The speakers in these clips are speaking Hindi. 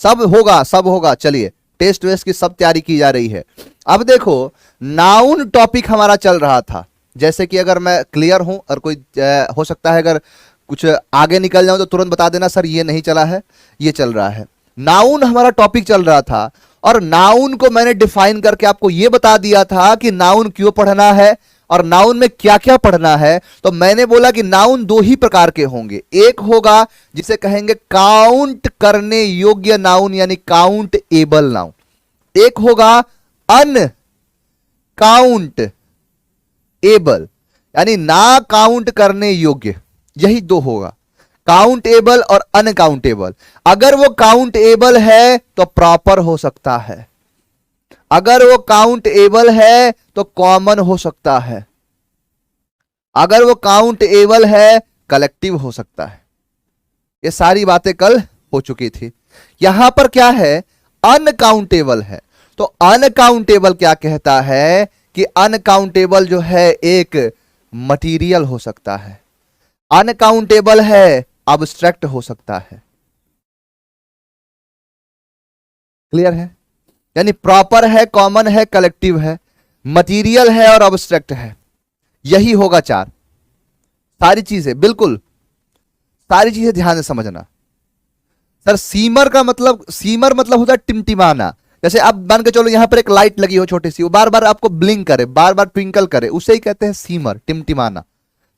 सब होगा, सब होगा। चलिए, टेस्ट वेस्ट की सब तैयारी की जा रही है। अब देखो, नाउन टॉपिक हमारा चल रहा था। जैसे कि अगर मैं क्लियर हूं और कोई हो सकता है अगर कुछ आगे निकल जाऊं तो तुरंत बता देना, सर ये नहीं चला है, ये चल रहा है। नाउन हमारा टॉपिक चल रहा था और नाउन को मैंने डिफाइन करके आपको यह बता दिया था कि नाउन क्यों पढ़ना है और नाउन में क्या क्या पढ़ना है। तो मैंने बोला कि नाउन दो ही प्रकार के होंगे। एक होगा जिसे कहेंगे काउंट करने योग्य नाउन यानी काउंट एबल नाउन, एक होगा अन काउंट एबल यानी ना काउंट करने योग्य। यही दो होगा, काउंटेबल और अनकाउंटेबल। अगर वो काउंटेबल है तो प्रॉपर हो सकता है, अगर वो काउंटेबल है तो कॉमन हो सकता है, अगर वो काउंटेबल है कलेक्टिव हो सकता है। ये सारी बातें कल हो चुकी थी। यहां पर क्या है, अनकाउंटेबल है। तो अनकाउंटेबल क्या कहता है कि अनकाउंटेबल जो है एक मटीरियल हो सकता है, अनकाउंटेबल है अब्स्ट्रैक्ट हो सकता है। क्लियर है? यानी प्रॉपर है, कॉमन है, कलेक्टिव है, मटीरियल है और अब्स्ट्रैक्ट है। यही होगा चार। सारी चीजें, बिल्कुल सारी चीजें ध्यान से समझना। सर सीमर का मतलब, सीमर मतलब होता है टिमटिमाना। जैसे अब मान के चलो यहां पर एक लाइट लगी हो छोटी सी, वो बार बार आपको ब्लिंक करे, बार बार ट्विंकल करे, उसे ही कहते हैं सीमर, टिमटिमाना।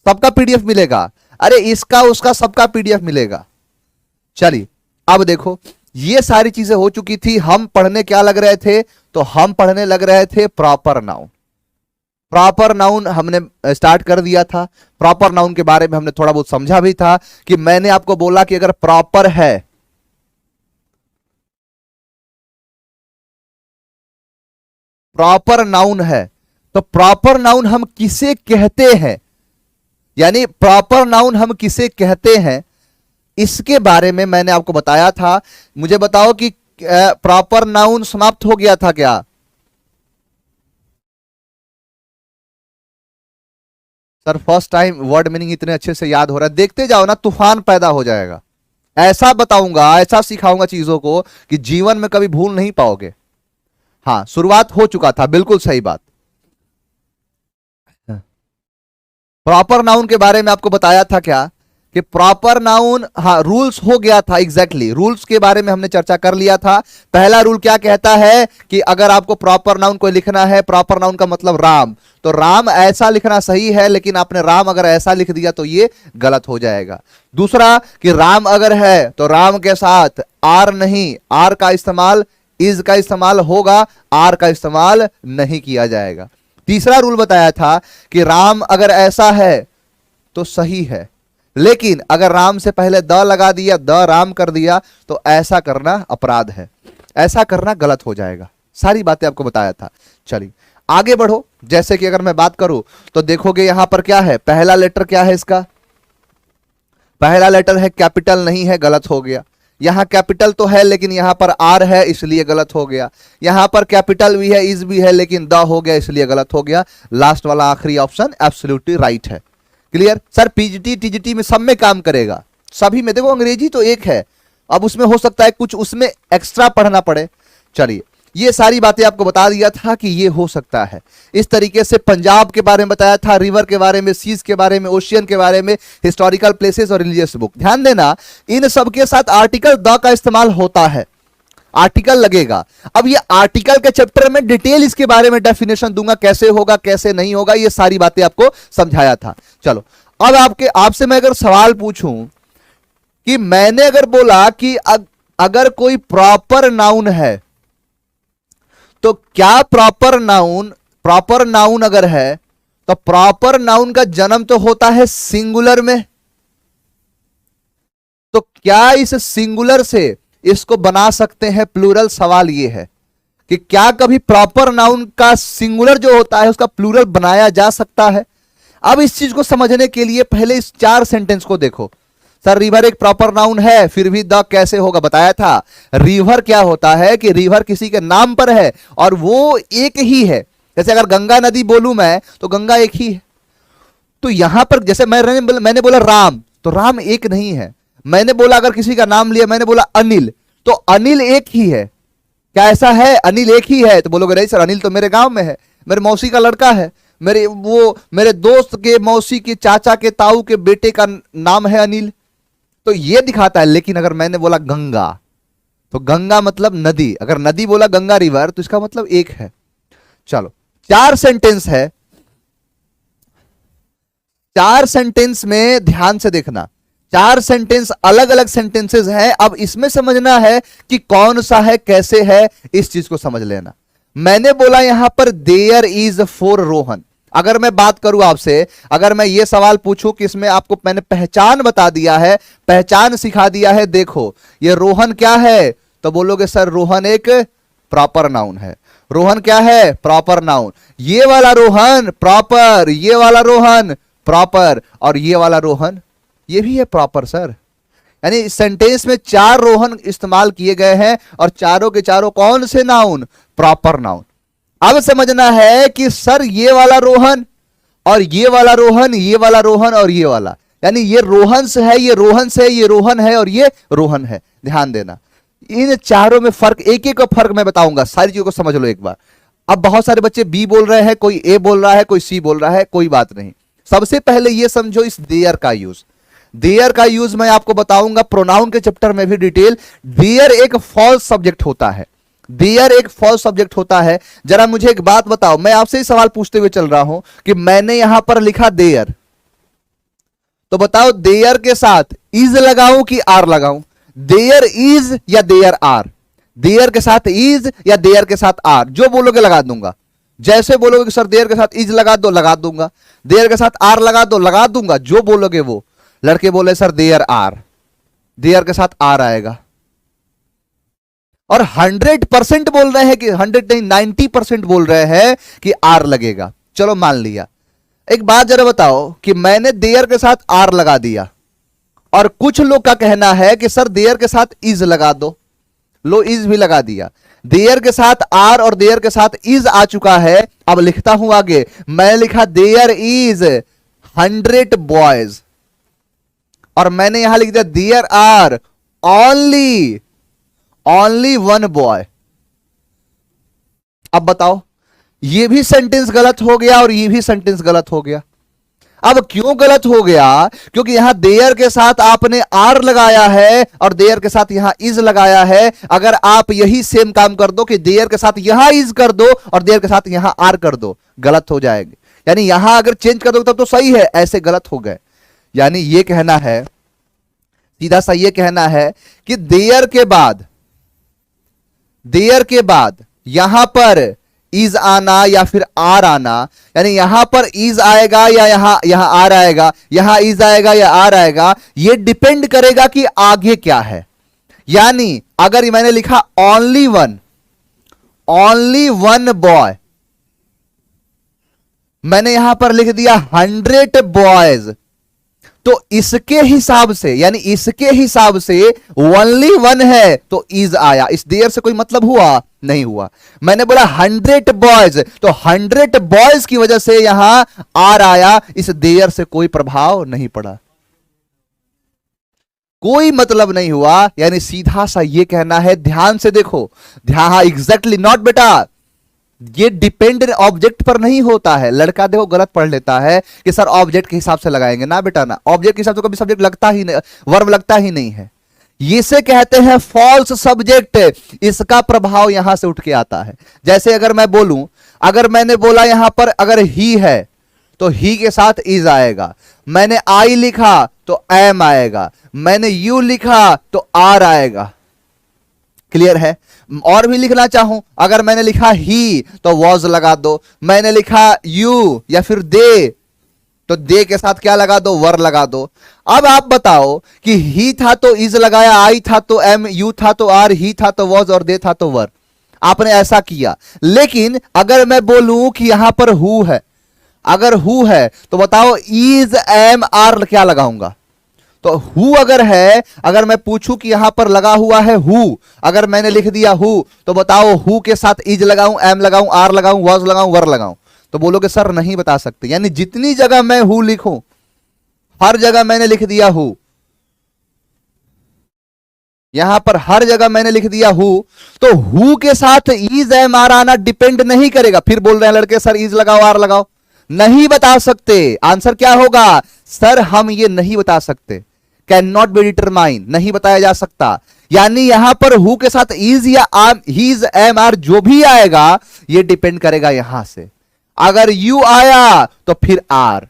सबका पीडीएफ मिलेगा, अरे इसका उसका सबका पीडीएफ मिलेगा। चलिए अब देखो, ये सारी चीजें हो चुकी थी। हम पढ़ने क्या लग रहे थे, तो हम पढ़ने लग रहे थे प्रॉपर नाउन। प्रॉपर नाउन हमने स्टार्ट कर दिया था। प्रॉपर नाउन के बारे में हमने थोड़ा बहुत समझा भी था कि मैंने आपको बोला कि अगर प्रॉपर है, प्रॉपर नाउन है, तो प्रॉपर नाउन हम किसे कहते हैं, यानी प्रॉपर नाउन हम किसे कहते हैं, इसके बारे में मैंने आपको बताया था। मुझे बताओ कि प्रॉपर नाउन समाप्त हो गया था क्या? Sir first time word meaning इतने अच्छे से याद हो रहा है, देखते जाओ ना, तूफान पैदा हो जाएगा। ऐसा बताऊंगा, ऐसा सिखाऊंगा चीजों को कि जीवन में कभी भूल नहीं पाओगे। हाँ, शुरुआत हो चुका था, बिल्कुल सही बात। प्रॉपर नाउन के बारे में आपको बताया था क्या कि प्रॉपर नाउन, हाँ रूल्स हो गया था, एग्जैक्टली रूल्स के बारे में हमने चर्चा कर लिया था। पहला रूल क्या कहता है कि अगर आपको प्रॉपर नाउन को लिखना है, प्रॉपर नाउन का मतलब राम, तो राम ऐसा लिखना सही है, लेकिन आपने राम अगर ऐसा लिख दिया तो ये गलत हो जाएगा। दूसरा कि राम अगर है तो राम के साथ आर नहीं, आर का इस्तेमाल, इज का इस्तेमाल होगा, आर का इस्तेमाल नहीं किया जाएगा। तीसरा रूल बताया था कि राम अगर ऐसा है तो सही है, लेकिन अगर राम से पहले द लगा दिया, द राम कर दिया, तो ऐसा करना अपराध है, ऐसा करना गलत हो जाएगा। सारी बातें आपको बताया था। चलिए आगे बढ़ो। जैसे कि अगर मैं बात करूं तो देखोगे यहां पर क्या है, पहला लेटर क्या है इसका, पहला लेटर है कैपिटल नहीं है, गलत हो गया। यहां कैपिटल तो है लेकिन यहां पर आर है, इसलिए गलत हो गया। यहां पर कैपिटल भी है, इज भी है, लेकिन द हो गया, इसलिए गलत हो गया। लास्ट वाला आखिरी ऑप्शन एब्सोल्युटली राइट है। क्लियर? सर पीजीटी टीजीटी में सब में काम करेगा, सभी में। देखो अंग्रेजी तो एक है, अब उसमें हो सकता है कुछ उसमें एक्स्ट्रा पढ़ना पड़े। चलिए ये सारी बातें आपको बता दिया था कि ये हो सकता है। इस तरीके से पंजाब के बारे में बताया था, रिवर के बारे में, सीज के बारे में, ओशियन के बारे में, हिस्टोरिकल प्लेसेस और रिलीजियस बुक। ध्यान देना, इन सब के साथ आर्टिकल द का इस्तेमाल होता है, आर्टिकल लगेगा। अब ये आर्टिकल के चैप्टर में डिटेल इसके बारे में डेफिनेशन दूंगा, कैसे होगा कैसे नहीं होगा, ये सारी बातें आपको समझाया था। चलो अब आपसे मैं अगर सवाल पूछूं कि मैंने अगर बोला कि अगर कोई प्रॉपर नाउन है तो क्या प्रॉपर नाउन अगर है तो प्रॉपर नाउन का जन्म तो होता है सिंगुलर में, तो क्या इस सिंगुलर से इसको बना सकते हैं प्लूरल? सवाल यह है कि क्या कभी प्रॉपर नाउन का सिंगुलर जो होता है उसका प्लूरल बनाया जा सकता है? अब इस चीज को समझने के लिए पहले इस चार सेंटेंस को देखो। सर रिवर एक प्रॉपर नाउन है, फिर भी द कैसे होगा? बताया था। रिवर क्या होता है कि रिवर किसी के नाम पर है और वो एक ही है। जैसे अगर गंगा नदी बोलूं मैं तो गंगा एक ही है। तो यहां पर जैसे मैंने बोला राम, तो राम एक नहीं है। मैंने बोला अगर किसी का नाम लिया, मैंने बोला अनिल, तो अनिल एक ही है, क्या ऐसा है? अनिल एक ही है? तो बोलोगे नहीं सर, अनिल तो मेरे गांव में है, मेरे मौसी का लड़का है, मेरे दोस्त के मौसी के चाचा के ताऊ के बेटे का नाम है अनिल, तो ये दिखाता है। लेकिन अगर मैंने बोला गंगा, तो गंगा मतलब नदी, अगर नदी बोला गंगा रिवर, तो इसका मतलब एक है। चलो, 4 सेंटेंस है, 4 सेंटेंस में ध्यान से देखना, 4 सेंटेंस अलग अलग सेंटेंसेस हैं। अब इसमें समझना है कि कौन सा है, कैसे है, इस चीज को समझ लेना। मैंने बोला यहां पर देयर इज फॉर रोहन। अगर मैं बात करूं आपसे, अगर मैं ये सवाल पूछूं कि इसमें आपको मैंने पहचान बता दिया है, पहचान सिखा दिया है, देखो ये रोहन क्या है, तो बोलोगे सर रोहन एक प्रॉपर नाउन है। रोहन क्या है? Proper noun. ये वाला रोहन प्रॉपर, ये वाला रोहन प्रॉपर, और ये वाला रोहन ये भी है प्रॉपर सर। यानी इस सेंटेंस में 4 रोहन इस्तेमाल किए गए हैं, और चारों के चारों कौन से नाउन? Proper noun. अब समझना है कि सर ये वाला रोहन और ये वाला रोहन, ये वाला रोहन और ये वाला, यानी ये रोहन से है, ये रोहन से, ये रोहन है और ये रोहन है। ध्यान देना, इन चारों में फर्क, एक एक का फर्क मैं बताऊंगा, सारी चीजों को समझ लो एक बार। अब बहुत सारे बच्चे बी बोल रहे हैं, कोई ए बोल रहा है, कोई सी बोल रहा है, कोई बात नहीं। सबसे पहले ये समझो इस देयर का यूज। देयर का यूज मैं आपको बताऊंगा प्रोनाउन के चैप्टर में भी डिटेल। देयर एक फॉल्स सब्जेक्ट होता है, देयर एक फॉल्स सब्जेक्ट होता है। जरा मुझे एक बात बताओ, मैं आपसे ही सवाल पूछते हुए चल रहा हूं कि मैंने यहां पर लिखा देयर, तो बताओ देयर के साथ इज लगाऊं कि आर लगाऊं? देयर इज या देयर आर? देयर के साथ इज या देयर के साथ आर? जो बोलोगे लगा दूंगा। जैसे बोलोगे कि सर देयर के साथ इज लगा दो, लगा दूंगा। देयर के साथ आर लगा दो, लगा दूंगा। जो बोलोगे वो। लड़के बोले सर देयर आर, देयर के साथ आर आएगा, और 100% बोल रहे हैं कि 100 नहीं 90% बोल रहे हैं कि आर लगेगा। चलो मान लिया। एक बात जरा बताओ कि मैंने देयर के साथ आर लगा दिया, और कुछ लोग का कहना है कि सर देयर के साथ इज लगा दो। लो इज भी लगा दिया, देयर के साथ आर और देयर के साथ इज आ चुका है। अब लिखता हूं आगे, मैं लिखा देयर इज 100 बॉयज, और मैंने यहां लिख दिया देयर आर ओनली 1 बॉय। अब बताओ, ये भी सेंटेंस गलत हो गया और ये भी सेंटेंस गलत हो गया। अब क्यों गलत हो गया? क्योंकि यहां देयर के साथ आपने आर लगाया है और देयर के साथ यहां इज लगाया है। अगर आप यही सेम काम कर दो कि देयर के साथ यहां इज कर दो और देयर के साथ यहां आर कर दो, गलत हो जाएगी। यानी यहां अगर चेंज कर दो तब तो सही है, ऐसे गलत हो गए। यानी ये कहना है, सीधा सा ये कहना है कि देयर के बाद यहां पर इज आना या फिर आर आना, यानी यहां पर इज आएगा या यहां आर आएगा, यहां इज आएगा या आर आएगा, ये डिपेंड करेगा कि आगे क्या है। यानी अगर मैंने लिखा ओनली वन बॉय, मैंने यहां पर लिख दिया 100 बॉयज, तो इसके हिसाब से, यानी इसके हिसाब से ओनली 1 है तो इज आया। इस देयर से कोई मतलब हुआ? नहीं हुआ। मैंने बोला 100 बॉयज, तो 100 बॉयज की वजह से यहां आर आया, इस देयर से कोई प्रभाव नहीं पड़ा, कोई मतलब नहीं हुआ। यानी सीधा सा ये कहना है, ध्यान से देखो, ध्यान, एग्जैक्टली नॉट बेटा, ये डिपेंड ऑब्जेक्ट पर नहीं होता है। लड़का देखो गलत पढ़ लेता है कि सर ऑब्जेक्ट के हिसाब से लगाएंगे, ना बेटा ना, ऑब्जेक्ट के हिसाब से कभी सब्जेक्ट लगता ही नहीं, वर्ब लगता ही नहीं है। इसे कहते हैं फॉल्स सब्जेक्ट। इसका प्रभाव यहां से उठ के आता है। जैसे अगर मैं बोलूं, अगर मैंने बोला यहां पर अगर ही है तो ही के साथ इज आएगा, मैंने आई लिखा तो एम आएगा, मैंने यू लिखा तो आर आएगा। क्लियर है? और भी लिखना चाहूं, अगर मैंने लिखा ही तो वॉज लगा दो, मैंने लिखा यू या फिर दे तो दे के साथ क्या लगा दो? वर लगा दो। अब आप बताओ कि ही था तो इज लगाया, आई था तो एम, यू था तो आर, ही था तो वॉज और दे था तो वर। आपने ऐसा किया। लेकिन अगर मैं बोलूं कि यहां पर हु है, अगर हु है तो बताओ इज एम आर क्या लगाऊंगा? तो हु अगर है, अगर मैं पूछूं कि यहां पर लगा हुआ है हु, अगर मैंने लिख दिया हु, तो बताओ हु के साथ इज लगाऊं, एम लगाऊं, आर लगाऊं, वॉज लगाऊं, वर लगाऊं? तो बोलोगे सर नहीं बता सकते। यानी जितनी जगह मैं हु लिखूं, हर जगह मैंने लिख दिया हु, यहां पर हर जगह मैंने लिख दिया हु, तो हु के साथ इज एम आर आना डिपेंड नहीं करेगा। फिर बोल रहे हैं लड़के सर इज लगाओ आर लगाओ, नहीं बता सकते। आंसर क्या होगा सर, हम ये नहीं बता सकते, कैन नॉट बी डिटरमाइन, नहीं बताया जा सकता। यानी यहां पर हु के साथ इज या हीज एम आर जो भी आएगा ये डिपेंड करेगा यहां से। अगर यू आया तो फिर आर,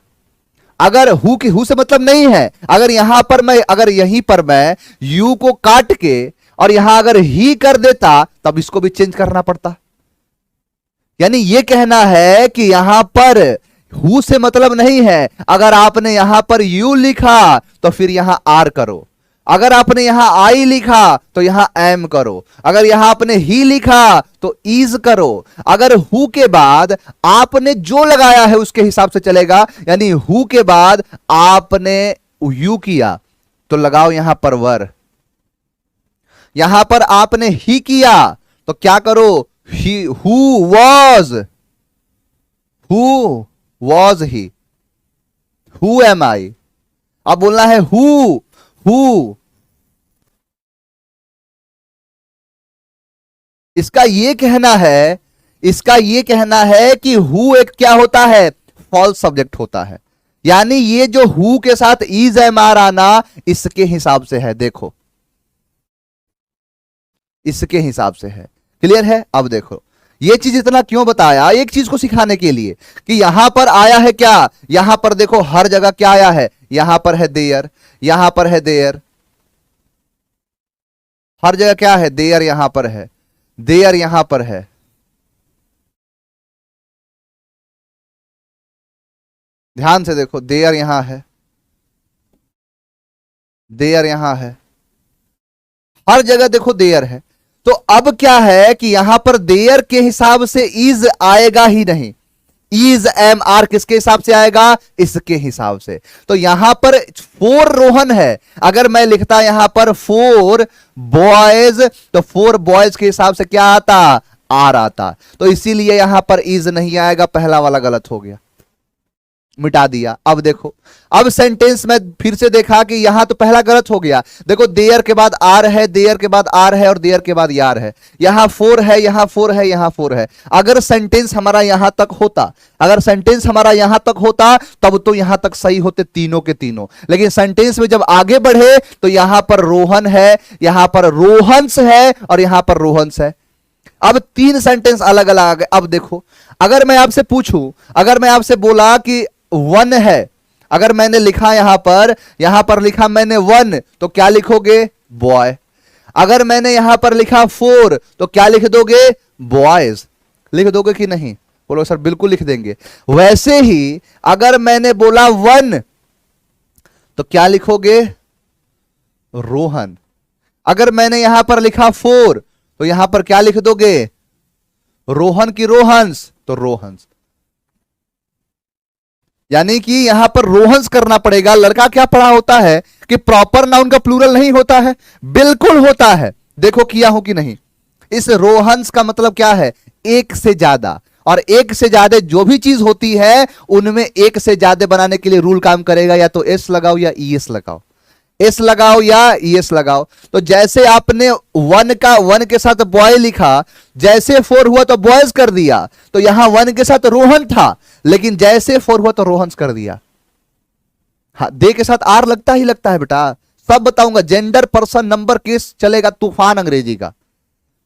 अगर हु से मतलब नहीं है, अगर यहां पर मैं, अगर यहीं पर मैं यू को काट के और यहां अगर ही कर देता तब इसको भी चेंज करना पड़ता। यानी यह कहना है कि यहां पर हु से मतलब नहीं है। अगर आपने यहां पर यू लिखा तो फिर यहां आर करो, अगर आपने यहां आई लिखा तो यहां एम करो, अगर यहां आपने ही लिखा तो इज करो। अगर हु के बाद आपने जो लगाया है उसके हिसाब से चलेगा। यानी हु के बाद आपने यू किया तो लगाओ यहां पर वर, यहां पर आपने ही किया तो क्या करो, who was he, who am I. अब बोलना है हु इसका ये कहना है, इसका ये कहना है कि हु एक क्या होता है, फॉल्स सब्जेक्ट होता है। यानी ये जो हु के साथ इज एम आर आना इसके हिसाब से है, देखो इसके हिसाब से है। क्लियर है? अब देखो ये चीज इतना क्यों बताया, एक चीज को सिखाने के लिए कि यहां पर आया है क्या, यहां पर देखो हर जगह क्या आया है, यहां पर है देयर, यहां पर है देयर, हर जगह क्या है, देयर यहां पर है, देयर यहां पर है। ध्यान से देखो, देयर यहां है, देयर यहां है, हर जगह देखो देयर है। तो अब क्या है कि यहां पर देयर के हिसाब से इज आएगा ही नहीं, इज एम आर किसके हिसाब से आएगा, इसके हिसाब से। तो यहां पर 4 रोहन है, अगर मैं लिखता यहां पर 4 बॉयज तो 4 बॉयज के हिसाब से क्या आता, आर आता। तो इसीलिए यहां पर इज नहीं आएगा, पहला वाला गलत हो गया, मिटा दिया। अब देखो, अब सेंटेंस में फिर से देखा कि यहां तो पहला गलत हो गया। देखो देयर के बाद आर है, देयर के बाद आर है और देयर के बाद यार है, यहां 4 है, यहां 4 है, यहां 4 है। अगर सेंटेंस हमारा यहां तक होता, अगर सेंटेंस हमारा यहां तक होता तब तो यहां तक सही होते तीनों के तीनों। लेकिन सेंटेंस में जब आगे बढ़े तो यहां पर रोहन है, यहां पर रोहंस है और यहां पर रोहंस है। अब 3 सेंटेंस अलग अलग आ गए। अब देखो, अगर मैं आपसे पूछूं, अगर मैं आपसे बोला कि 1 है, अगर मैंने लिखा यहां पर लिखा मैंने 1 तो क्या लिखोगे, बॉय। अगर मैंने यहां पर लिखा 4 तो क्या लिख दोगे, बॉयज। लिख दोगे कि नहीं, बोलो सर बिल्कुल लिख देंगे। वैसे ही अगर मैंने बोला 1 तो क्या लिखोगे, रोहन। अगर मैंने यहां पर लिखा 4 तो यहां पर क्या लिख दोगे, रोहन की रोहंस तो रोहंस। यानी कि यहां पर रोहंस करना पड़ेगा। लड़का क्या पढ़ा होता है कि प्रॉपर नाउन का प्लूरल नहीं होता है, बिल्कुल होता है। देखो किया हो कि नहीं। इस रोहंस का मतलब क्या है, एक से ज्यादा, और एक से ज्यादा जो भी चीज होती है उनमें एक से ज्यादा बनाने के लिए रूल काम करेगा, या तो एस लगाओ या ईएस लगाओ, एस लगाओ या ईएस लगाओ। तो जैसे आपने 1 के साथ बॉय लिखा, जैसे 4 हुआ तो बॉयज कर दिया, तो यहां 1 के साथ रोहन था, लेकिन जैसे 4 हुआ तो रोहंस कर दिया। हाँ, दे के साथ आर लगता ही लगता है बेटा, सब बताऊंगा। जेंडर, पर्सन, नंबर, केस चलेगा, तूफान अंग्रेजी का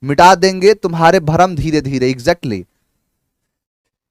मिटा देंगे तुम्हारे भरम धीरे धीरे। एग्जैक्टली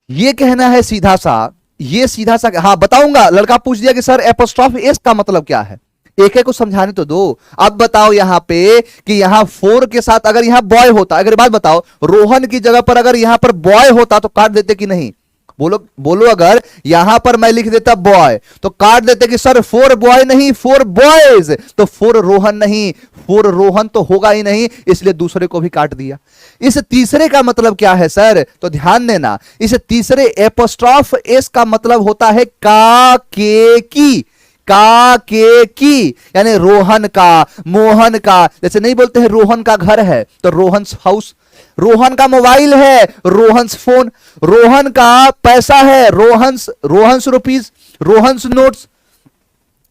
ये कहना है सीधा सा, ये सीधा सा। हाँ बताऊंगा, लड़का पूछ दिया कि सर एपोस्ट्रॉफ एस का मतलब क्या है, एक एक को समझाने तो दो। अब बताओ यहां पे कि यहां 4 के साथ अगर यहां बॉय होता, अगर बात बताओ रोहन की जगह पर अगर यहां पर बॉय होता तो काट देते कि नहीं, बोलो बोलो। अगर यहां पर मैं लिख देता बॉय तो काट देते कि सर 4 बॉय नहीं 4 बॉयज, तो 4 रोहन नहीं, 4 रोहन तो होगा ही नहीं, इसलिए दूसरे को भी काट दिया। इस तीसरे का मतलब क्या है सर, तो ध्यान देना, इस तीसरे एपोस्ट्रॉफ एस का मतलब होता है का के की, का के की, यानी रोहन का, मोहन का। जैसे नहीं बोलते हैं रोहन का घर है तो रोहन्स हाउस, रोहन का मोबाइल है रोहन्स फोन, रोहन का पैसा है रोहन्स रुपीस, रोहन्स नोट्स,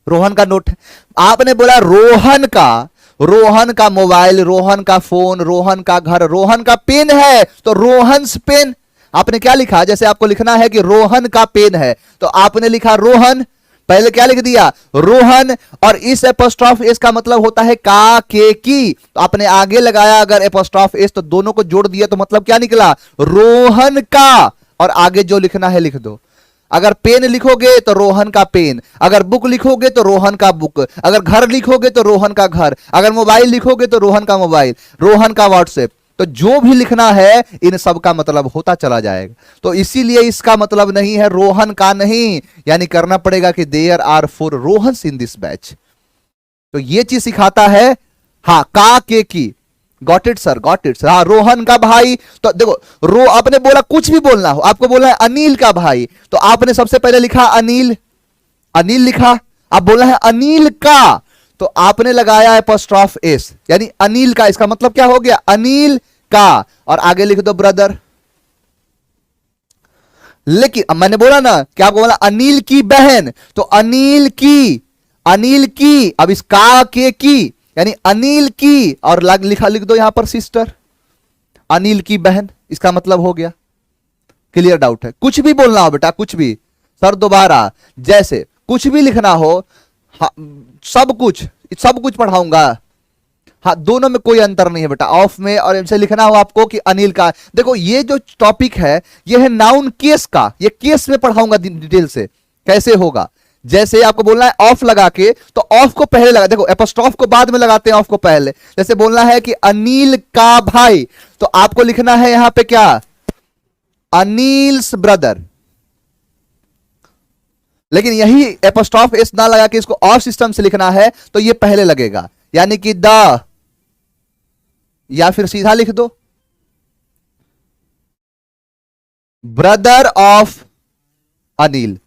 रोहन का नोट है। आपने बोला रोहन का, रोहन का मोबाइल, रोहन का फोन, रोहन का घर, रोहन का पेन है तो रोहन्स पेन। आपने क्या लिखा, जैसे आपको लिखना है कि रोहन का पेन है तो आपने लिखा रोहन, पहले क्या लिख दिया रोहन, और इस एपोस्ट्रॉफ एस का मतलब होता है का के की, तो आपने आगे लगाया अगर एपोस्ट्रॉफ एस तो दोनों को जोड़ दिया तो मतलब क्या निकला रोहन का, और आगे जो लिखना है लिख दो। अगर पेन लिखोगे तो रोहन का पेन, अगर बुक लिखोगे तो रोहन का बुक, अगर घर लिखोगे तो रोहन का घर, अगर मोबाइल लिखोगे तो रोहन का मोबाइल, रोहन का व्हाट्सएप, तो जो भी लिखना है इन सब का मतलब होता चला जाएगा। तो इसीलिए इसका मतलब नहीं है रोहन का नहीं, यानी करना पड़ेगा कि there are 4 Rohans in this batch. तो ये चीज सिखाता है, हाँ का के की। Got it sir, got it sir. हाँ रोहन का भाई, तो देखो आपने बोला कुछ भी बोलना हो, आपको बोला है अनिल का भाई, तो आपने सबसे पहले लिखा अनिल, अनिल लिखा, आप बोला है अनिल का, तो आपने लगाया एपोस्ट्रॉफ एस, यानी अनिल का, इसका मतलब क्या हो गया अनिल का, और आगे लिख दो ब्रदर। लेकिन अब मैंने बोला ना क्या, आपको बोला अनिल की बहन, तो अनिल की, अनिल की, अब इस का के की यानी अनिल की, और लिखा लिख दो यहां पर सिस्टर, अनिल की बहन, इसका मतलब हो गया। क्लियर डाउट है? कुछ भी बोलना हो बेटा, कुछ भी सर, दोबारा जैसे कुछ भी लिखना हो, हाँ, सब कुछ पढ़ाऊंगा। हाँ दोनों में कोई अंतर नहीं है बेटा, ऑफ में और इनसे लिखना हो आपको कि अनिल का। देखो ये जो टॉपिक है ये है नाउन केस का, ये केस में पढ़ाऊंगा डिटेल से कैसे होगा। जैसे आपको बोलना है ऑफ लगा के, तो ऑफ को पहले लगा, देखो एपोस्ट्रॉफ को बाद में लगाते हैं, ऑफ को पहले। जैसे बोलना है कि अनिल का भाई, तो आपको लिखना है यहां पे क्या अनिल्स ब्रदर, लेकिन यही एपोस्ट्रॉफ एस ना लगा के इसको ऑफ सिस्टम से लिखना है तो ये पहले लगेगा, यानी कि द, या फिर सीधा लिख दो ब्रदर ऑफ अनिल,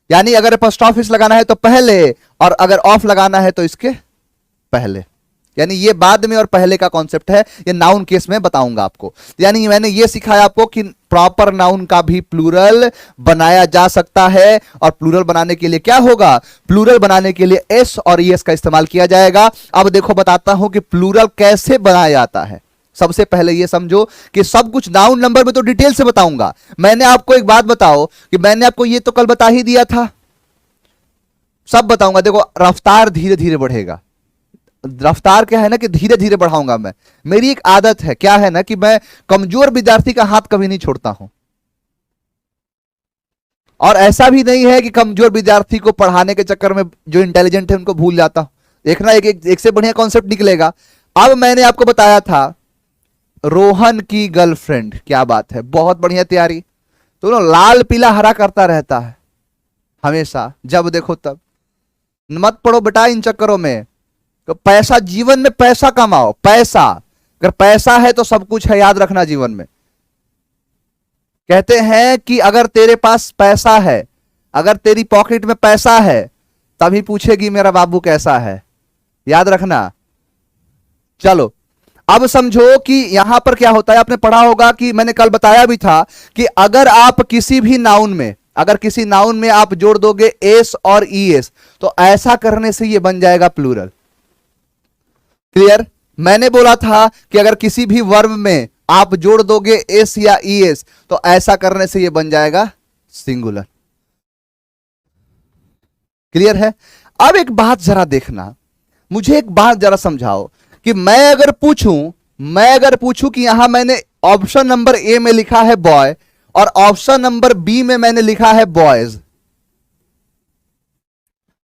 यानी अगर एपोस्ट्रॉफ एस लगाना है तो पहले, और अगर ऑफ लगाना है तो इसके पहले, यानी ये बाद में और पहले का कॉन्सेप्ट है, ये नाउन केस में बताऊंगा आपको। यानी मैंने ये सिखाया आपको कि प्रॉपर नाउन का भी प्लूरल बनाया जा सकता है, और प्लूरल बनाने के लिए क्या होगा, प्लूरल बनाने के लिए एस और ईएस का इस्तेमाल किया जाएगा। अब देखो बताता हूं कि प्लूरल कैसे बनाया जाता है। सबसे पहले ये समझो कि सब कुछ नाउन नंबर में तो डिटेल से बताऊंगा। मैंने आपको एक बात बताओ कि मैंने आपको ये तो कल बता ही दिया था, सब बताऊंगा। देखो रफ्तार धीरे धीरे बढ़ेगा, रफ्तार क्या है ना कि धीरे धीरे बढ़ाऊंगा मैं। मेरी एक आदत है, क्या है ना कि मैं कमजोर विद्यार्थी का हाथ कभी नहीं छोड़ता हूं, और ऐसा भी नहीं है कि कमजोर विद्यार्थी को पढ़ाने के चक्कर में जो इंटेलिजेंट है उनको भूल जाता हूं। देखना एक से बढ़िया कॉन्सेप्ट निकलेगा। अब मैंने आपको बताया था रोहन की गर्लफ्रेंड, क्या बात है, बहुत बढ़िया तैयारी। तो लाल पीला हरा करता रहता है हमेशा, जब देखो तब। मत पढ़ो बेटा इन चक्करों में। तो पैसा, जीवन में पैसा कमाओ, पैसा, अगर पैसा है तो सब कुछ है, याद रखना जीवन में। कहते हैं कि अगर तेरे पास पैसा है, अगर तेरी पॉकेट में पैसा है, तभी पूछेगी मेरा बाबू कैसा है, याद रखना। चलो अब समझो कि यहां पर क्या होता है। आपने पढ़ा होगा कि मैंने कल बताया भी था कि अगर आप किसी भी नाउन में, अगर किसी नाउन में आप जोड़ दोगे एस और ईएस, तो ऐसा करने से यह बन जाएगा प्लूरल। क्लियर? मैंने बोला था कि अगर किसी भी वर्ब में आप जोड़ दोगे एस या ईएस, तो ऐसा करने से यह बन जाएगा सिंगुलर। क्लियर है? अब एक बात जरा देखना, मुझे एक बात जरा समझाओ कि मैं अगर पूछूं कि यहां मैंने ऑप्शन नंबर ए में लिखा है बॉय और ऑप्शन नंबर बी में मैंने लिखा है बॉयज,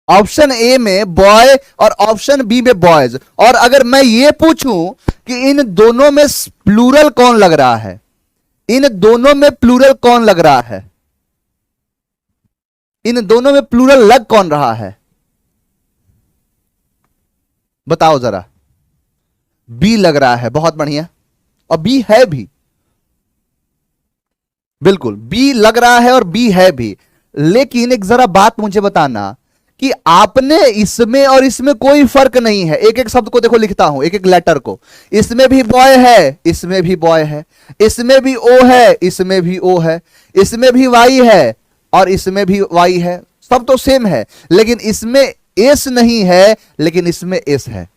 ऑप्शन ए में बॉय और ऑप्शन बी में बॉयज, और अगर मैं ये पूछूं कि इन दोनों में प्लूरल कौन लग रहा है, इन दोनों में प्लूरल कौन लग रहा है, इन दोनों में प्लूरल लग कौन रहा है, बताओ जरा। बी लग रहा है, बहुत बढ़िया, और बी है भी, बिल्कुल बी लग रहा है और बी है भी। लेकिन एक जरा बात मुझे बताना कि आपने इसमें और इसमें कोई फर्क नहीं है। एक एक शब्द को देखो, लिखता हूं एक एक लेटर को, इसमें भी बॉय है, इसमें भी बॉय है, इसमें भी ओ है, इसमें भी ओ है, इसमें भी वाई है और इसमें भी वाई है, सब तो सेम है। लेकिन इसमें एस नहीं है, लेकिन इसमें एस है।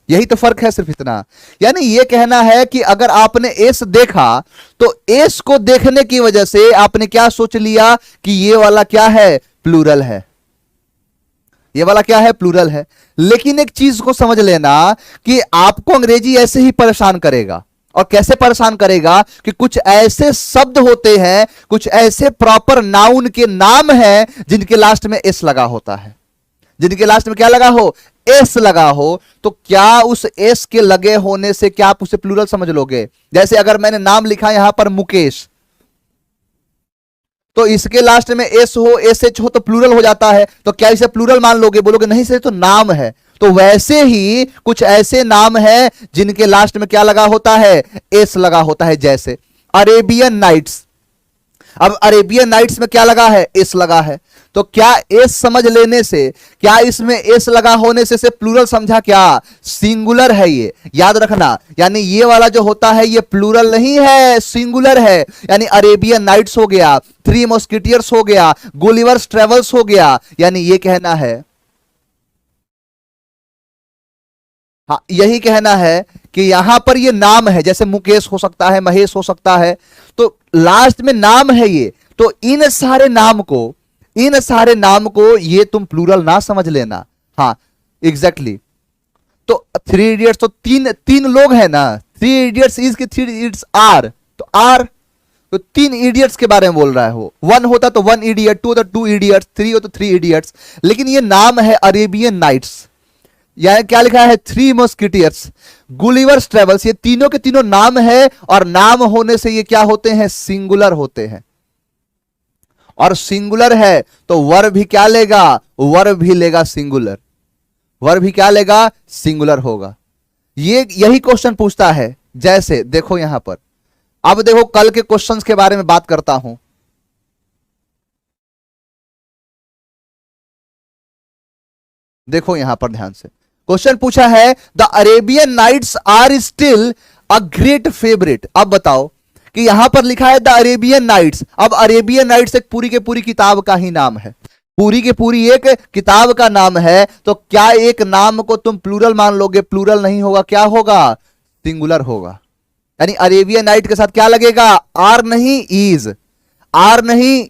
यही तो फर्क है, सिर्फ इतना। यानी ये कहना है कि अगर आपने एस देखा तो एस को देखने की वजह से आपने क्या सोच लिया कि ये वाला क्या है, प्लूरल है, ये वाला क्या है, प्लूरल है। लेकिन एक चीज को समझ लेना कि आपको अंग्रेजी ऐसे ही परेशान करेगा। और कैसे परेशान करेगा कि कुछ ऐसे शब्द होते हैं, कुछ ऐसे प्रॉपर नाउन के नाम हैं जिनके लास्ट में एस लगा होता है, जिनके लास्ट में क्या लगा हो, एस लगा हो। तो क्या उस एस के लगे होने से क्या आप उसे प्लूरल समझ लोगे? जैसे अगर मैंने नाम लिखा यहां पर मुकेश, तो इसके लास्ट में एस हो, एस एच हो तो प्लूरल हो जाता है, तो क्या इसे प्लूरल मान लोगे? बोलोगे नहीं सर तो नाम है। तो वैसे ही कुछ ऐसे नाम हैं जिनके लास्ट में क्या लगा होता है, एस लगा होता है। जैसे अरेबियन नाइट्स, अब अरेबियन नाइट्स में क्या लगा है, एस लगा है। तो क्या एस समझ लेने से, क्या इसमें एस लगा होने से प्लूरल समझा? क्या सिंगुलर है ये, याद रखना। यानी ये वाला जो होता है ये प्लूरल नहीं है, सिंगुलर है। यानी अरेबियन नाइट्स हो गया, थ्री मस्किटियर्स हो गया, गुलिवर्स ट्रेवल्स हो गया। यानी ये कहना है, हाँ यही कहना है कि यहां पर ये नाम है, जैसे मुकेश हो सकता है, महेश हो सकता है, तो लास्ट में नाम है ये। तो इन सारे नाम को, इन सारे नाम को ये तुम प्लूरल ना समझ लेना। हाँ एग्जैक्टली तो थ्री इडियट्स तो तीन तीन लोग हैं ना, थ्री इडियट्स इज के थ्री इडियट्स आर, तो आर तो तीन इडियट्स के बारे में बोल रहा है वो। वन होता तो वन इडियट, टू होता टू इडियट्स, थ्री हो तो थ्री इडियट्स। लेकिन ये नाम है अरेबियन नाइट्स, यह क्या लिखा है, थ्री मस्किटियर्स, गुलिवर्स ट्रेवल्स, ये तीनों के तीनों नाम है। और नाम होने से ये क्या होते हैं, सिंगुलर होते हैं। और सिंगुलर है तो वर्ब भी क्या लेगा, वर्ब भी लेगा सिंगुलर, वर्ब भी क्या लेगा, सिंगुलर होगा। ये यही क्वेश्चन पूछता है। जैसे देखो यहां पर, अब देखो कल के क्वेश्चंस के बारे में बात करता हूं। देखो यहां पर ध्यान से क्वेश्चन पूछा है, the Arabian nights are still a great favourite. अब बताओ कि यहां पर लिखा है द अरेबियन नाइट्स। अब अरेबियन नाइट्स एक पूरी के पूरी किताब का ही नाम है, पूरी के पूरी एक किताब का नाम है। तो क्या एक नाम को तुम प्लूरल मान लोगे? प्लूरल नहीं होगा, क्या होगा, सिंगुलर होगा। यानी अरेबियन नाइट के साथ क्या लगेगा, आर नहीं इज, आर नहीं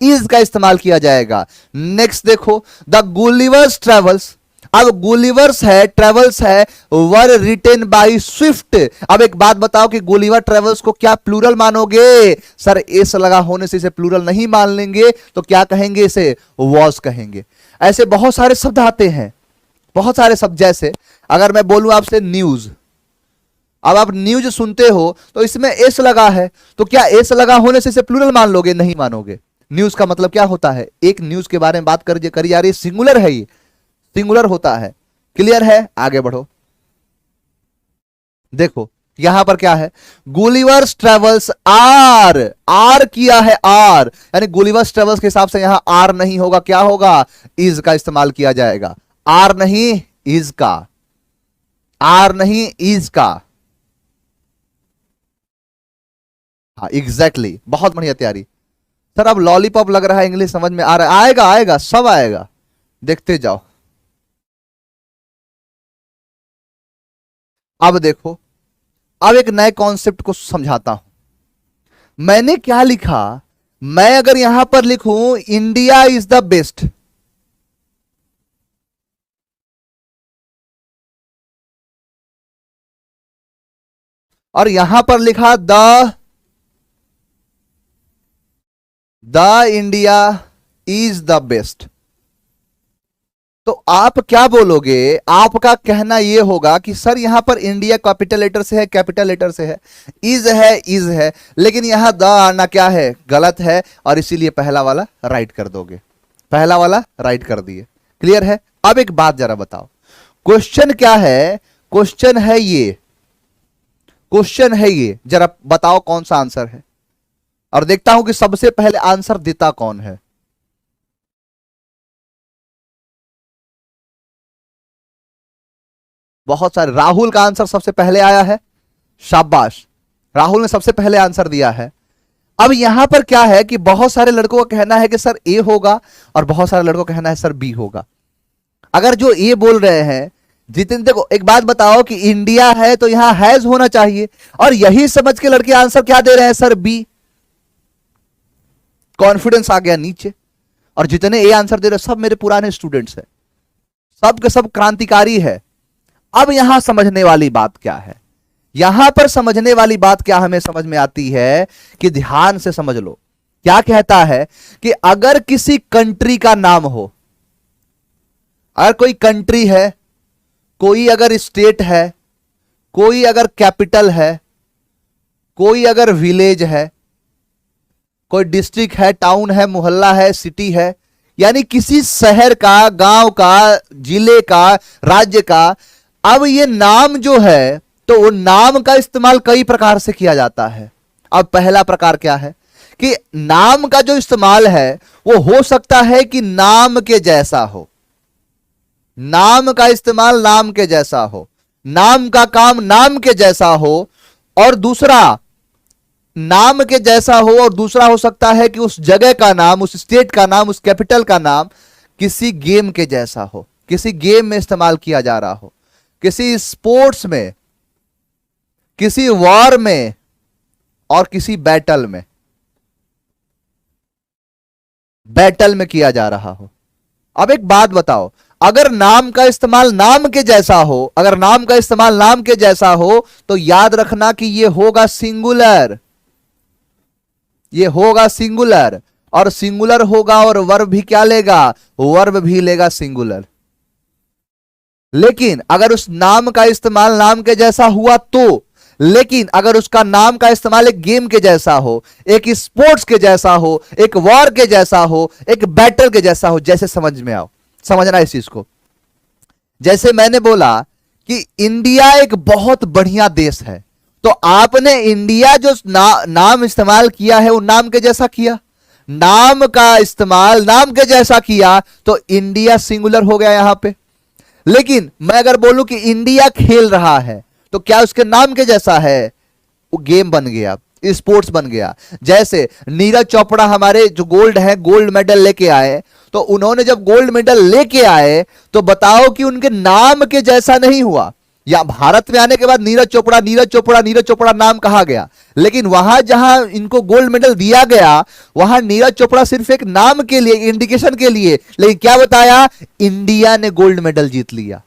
इज का इस्तेमाल किया जाएगा। नेक्स्ट देखो, द गुलिवर्स ट्रेवल्स। अब गुलिवर्स है, ट्रेवल्स है, वर रिटेन बाय स्विफ्ट। अब एक बात बताओ कि गुलिवर ट्रेवल्स को क्या प्लूरल मानोगे? सर एस लगा होने से इसे प्लूरल नहीं मान लेंगे, तो क्या कहेंगे, इसे वॉज कहेंगे। ऐसे बहुत सारे शब्द आते हैं, बहुत सारे शब्द। जैसे अगर मैं बोलूं आपसे न्यूज, अब आप न्यूज सुनते हो तो इसमें एस लगा है, तो क्या एस लगा होने से इसे प्लूरल मान लोगे? नहीं मानोगे। न्यूज का मतलब क्या होता है, एक न्यूज के बारे में बात करी जा रही है, सिंगुलर है, ये सिंगुलर होता है। क्लियर है? आगे बढ़ो। देखो यहां पर क्या है, गुलिवर्स ट्रेवल्स आर किया है, आर, यानी गुलिवर्स ट्रेवल्स के हिसाब से यहां आर नहीं होगा, क्या होगा, इज का इस्तेमाल किया जाएगा। आर नहीं इज का, आर नहीं इज का। हाँ एग्जैक्टली, बहुत बढ़िया तैयारी। सर अब लॉलीपॉप लग रहा है, इंग्लिश समझ में आ रहा है, आएगा आएगा सब आएगा, देखते जाओ। अब देखो, अब एक नए कॉन्सेप्ट को समझाता हूं। मैंने क्या लिखा, मैं अगर यहां पर लिखूं इंडिया इज द बेस्ट, और यहां पर लिखा the India is the best, तो आप क्या बोलोगे? आपका कहना यह होगा कि सर यहां पर इंडिया कैपिटल लेटर से है, कैपिटल लेटर से है, इज है, लेकिन यहां द आना क्या है, गलत है, और इसीलिए पहला वाला राइट कर दोगे, पहला वाला राइट कर दिए। क्लियर है? अब एक बात जरा बताओ, क्वेश्चन क्या है, क्वेश्चन है ये, क्वेश्चन है ये, जरा बताओ कौन सा आंसर है, और देखता हूं कि सबसे पहले आंसर देता कौन है। बहुत सारे, राहुल का आंसर सबसे पहले आया है, शाबाश, राहुल ने सबसे पहले आंसर दिया है। अब यहां पर क्या है कि बहुत सारे लड़कों का कहना है कि सर ए होगा, और बहुत सारे लड़कों का कहना है सर बी होगा। अगर जो ए बोल रहे हैं, जितिन देखो एक बात बताओ कि इंडिया है तो यहां हैज होना चाहिए, और यही समझ के लड़के आंसर क्या दे रहे हैं सर, बी। कॉन्फिडेंस आ गया नीचे। और जितने ए आंसर दे रहे सब मेरे पुराने स्टूडेंट्स हैं, सब के सब क्रांतिकारी है। अब यहां समझने वाली बात क्या है, यहां पर समझने वाली बात क्या हमें समझ में आती है कि ध्यान से समझ लो। क्या कहता है कि अगर किसी कंट्री का नाम हो, अगर कोई कंट्री है, कोई अगर स्टेट है, कोई अगर कैपिटल है, कोई अगर विलेज है, कोई डिस्ट्रिक्ट है, टाउन है, मोहल्ला है, सिटी है, यानी किसी शहर का, गांव का, जिले का, राज्य का। अब ये नाम जो है तो वो नाम का इस्तेमाल कई प्रकार से किया जाता है। अब पहला प्रकार क्या है कि नाम का जो इस्तेमाल है वो हो सकता है कि नाम के जैसा हो, नाम का इस्तेमाल नाम के जैसा हो, नाम का काम नाम के जैसा हो, और दूसरा नाम के जैसा हो, और दूसरा हो सकता है कि उस जगह का नाम, उस स्टेट का नाम, उस कैपिटल का नाम किसी गेम के जैसा हो, किसी गेम में इस्तेमाल किया जा रहा हो, किसी स्पोर्ट्स में, किसी वॉर में, और किसी बैटल में, बैटल में किया जा रहा हो। अब एक बात बताओ, अगर नाम का इस्तेमाल नाम के जैसा हो, अगर नाम का इस्तेमाल नाम के जैसा हो, तो याद रखना कि यह होगा सिंगुलर, ये होगा सिंगुलर, और सिंगुलर होगा और वर्ब भी क्या लेगा, वर्ब भी लेगा सिंगुलर। लेकिन अगर उस नाम का इस्तेमाल नाम के जैसा हुआ तो, लेकिन अगर उसका नाम का इस्तेमाल एक गेम के जैसा हो, एक स्पोर्ट्स के जैसा हो, एक वॉर के जैसा हो, एक बैटल के जैसा हो, जैसे समझ में आओ, समझना इस चीज को। जैसे मैंने बोला कि इंडिया एक बहुत बढ़िया देश है, तो आपने इंडिया जो नाम इस्तेमाल किया है वो नाम के जैसा किया, नाम का इस्तेमाल नाम के जैसा किया, तो इंडिया सिंगुलर हो गया यहां पे। लेकिन मैं अगर बोलूं कि इंडिया खेल रहा है, तो क्या उसके नाम के जैसा है, वो गेम बन गया, स्पोर्ट्स बन गया। जैसे नीरज चोपड़ा हमारे जो गोल्ड है, गोल्ड मेडल लेके आए, तो उन्होंने जब गोल्ड मेडल लेके आए तो बताओ कि उनके नाम के जैसा नहीं हुआ। या भारत में आने के बाद नीरज चोपड़ा नीरज चोपड़ा नीरज चोपड़ा नाम कहा गया, लेकिन वहां जहां इनको गोल्ड मेडल दिया गया, वहां नीरज चोपड़ा सिर्फ एक नाम के लिए, इंडिकेशन के लिए, लेकिन क्या बताया, इंडिया ने गोल्ड मेडल जीत लिया,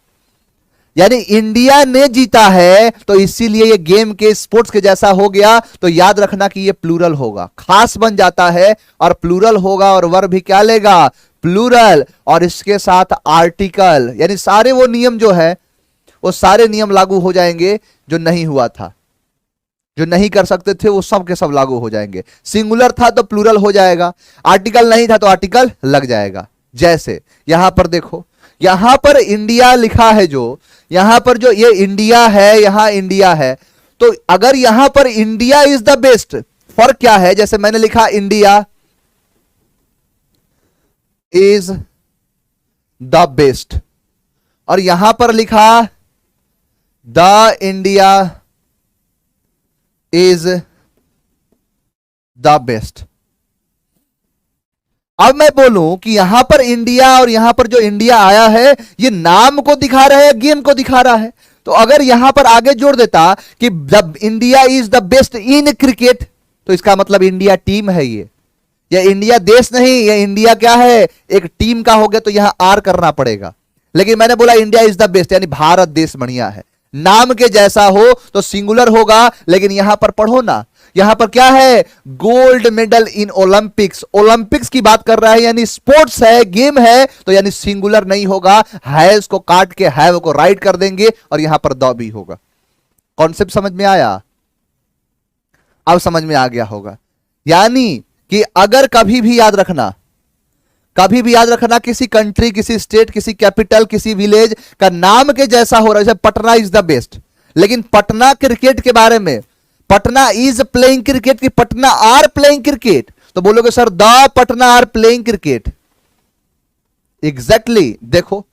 यानी इंडिया ने जीता है, तो इसीलिए ये गेम के स्पोर्ट्स के जैसा हो गया। तो याद रखना कि ये प्लूरल होगा, खास बन जाता है, और प्लूरल होगा और वर्ब भी क्या लेगा, प्लूरल, और इसके साथ आर्टिकल, यानी सारे वो नियम जो है वो सारे नियम लागू हो जाएंगे जो नहीं हुआ था, जो नहीं कर सकते थे वो सब के सब लागू हो जाएंगे। सिंगुलर था तो प्लूरल हो जाएगा, आर्टिकल नहीं था तो आर्टिकल लग जाएगा। जैसे यहां पर देखो, यहां पर इंडिया लिखा है, जो यहां पर जो ये इंडिया है, यहां इंडिया है, तो अगर यहां पर इंडिया इज द बेस्ट, फर्क क्या है, जैसे मैंने लिखा इंडिया इज द बेस्ट, और यहां पर लिखा the India is the best. अब मैं बोलूं कि यहां पर इंडिया और यहां पर जो इंडिया आया है, ये नाम को दिखा रहा है, गेम को दिखा रहा है। तो अगर यहां पर आगे जोड़ देता कि the India is the best in cricket, तो इसका मतलब इंडिया टीम है, ये इंडिया देश नहीं, ये इंडिया क्या है, एक टीम का हो गया, तो यहां आर करना पड़ेगा। लेकिन मैंने बोला इंडिया इज द बेस्ट, यानी भारत देश बढ़िया है, नाम के जैसा हो तो सिंगुलर होगा। लेकिन यहां पर पढ़ो ना, यहां पर क्या है, gold medal in Olympics, Olympics की बात कर रहा है, यानी स्पोर्ट्स है, गेम है, तो यानी सिंगुलर नहीं होगा, हैज को काट के हैव को राइट कर देंगे, और यहां पर द भी होगा। कॉन्सेप्ट समझ में आया, अब समझ में आ गया होगा। यानी कि अगर कभी भी याद रखना, कभी भी याद रखना, किसी कंट्री, किसी स्टेट, किसी कैपिटल, किसी विलेज का नाम के जैसा हो रहा है, जैसे पटना इज द बेस्ट, लेकिन पटना क्रिकेट के बारे में, पटना इज प्लेइंग क्रिकेट की पटना आर प्लेइंग क्रिकेट, तो बोलोगे sir the Patna are playing cricket. Exactly देखो,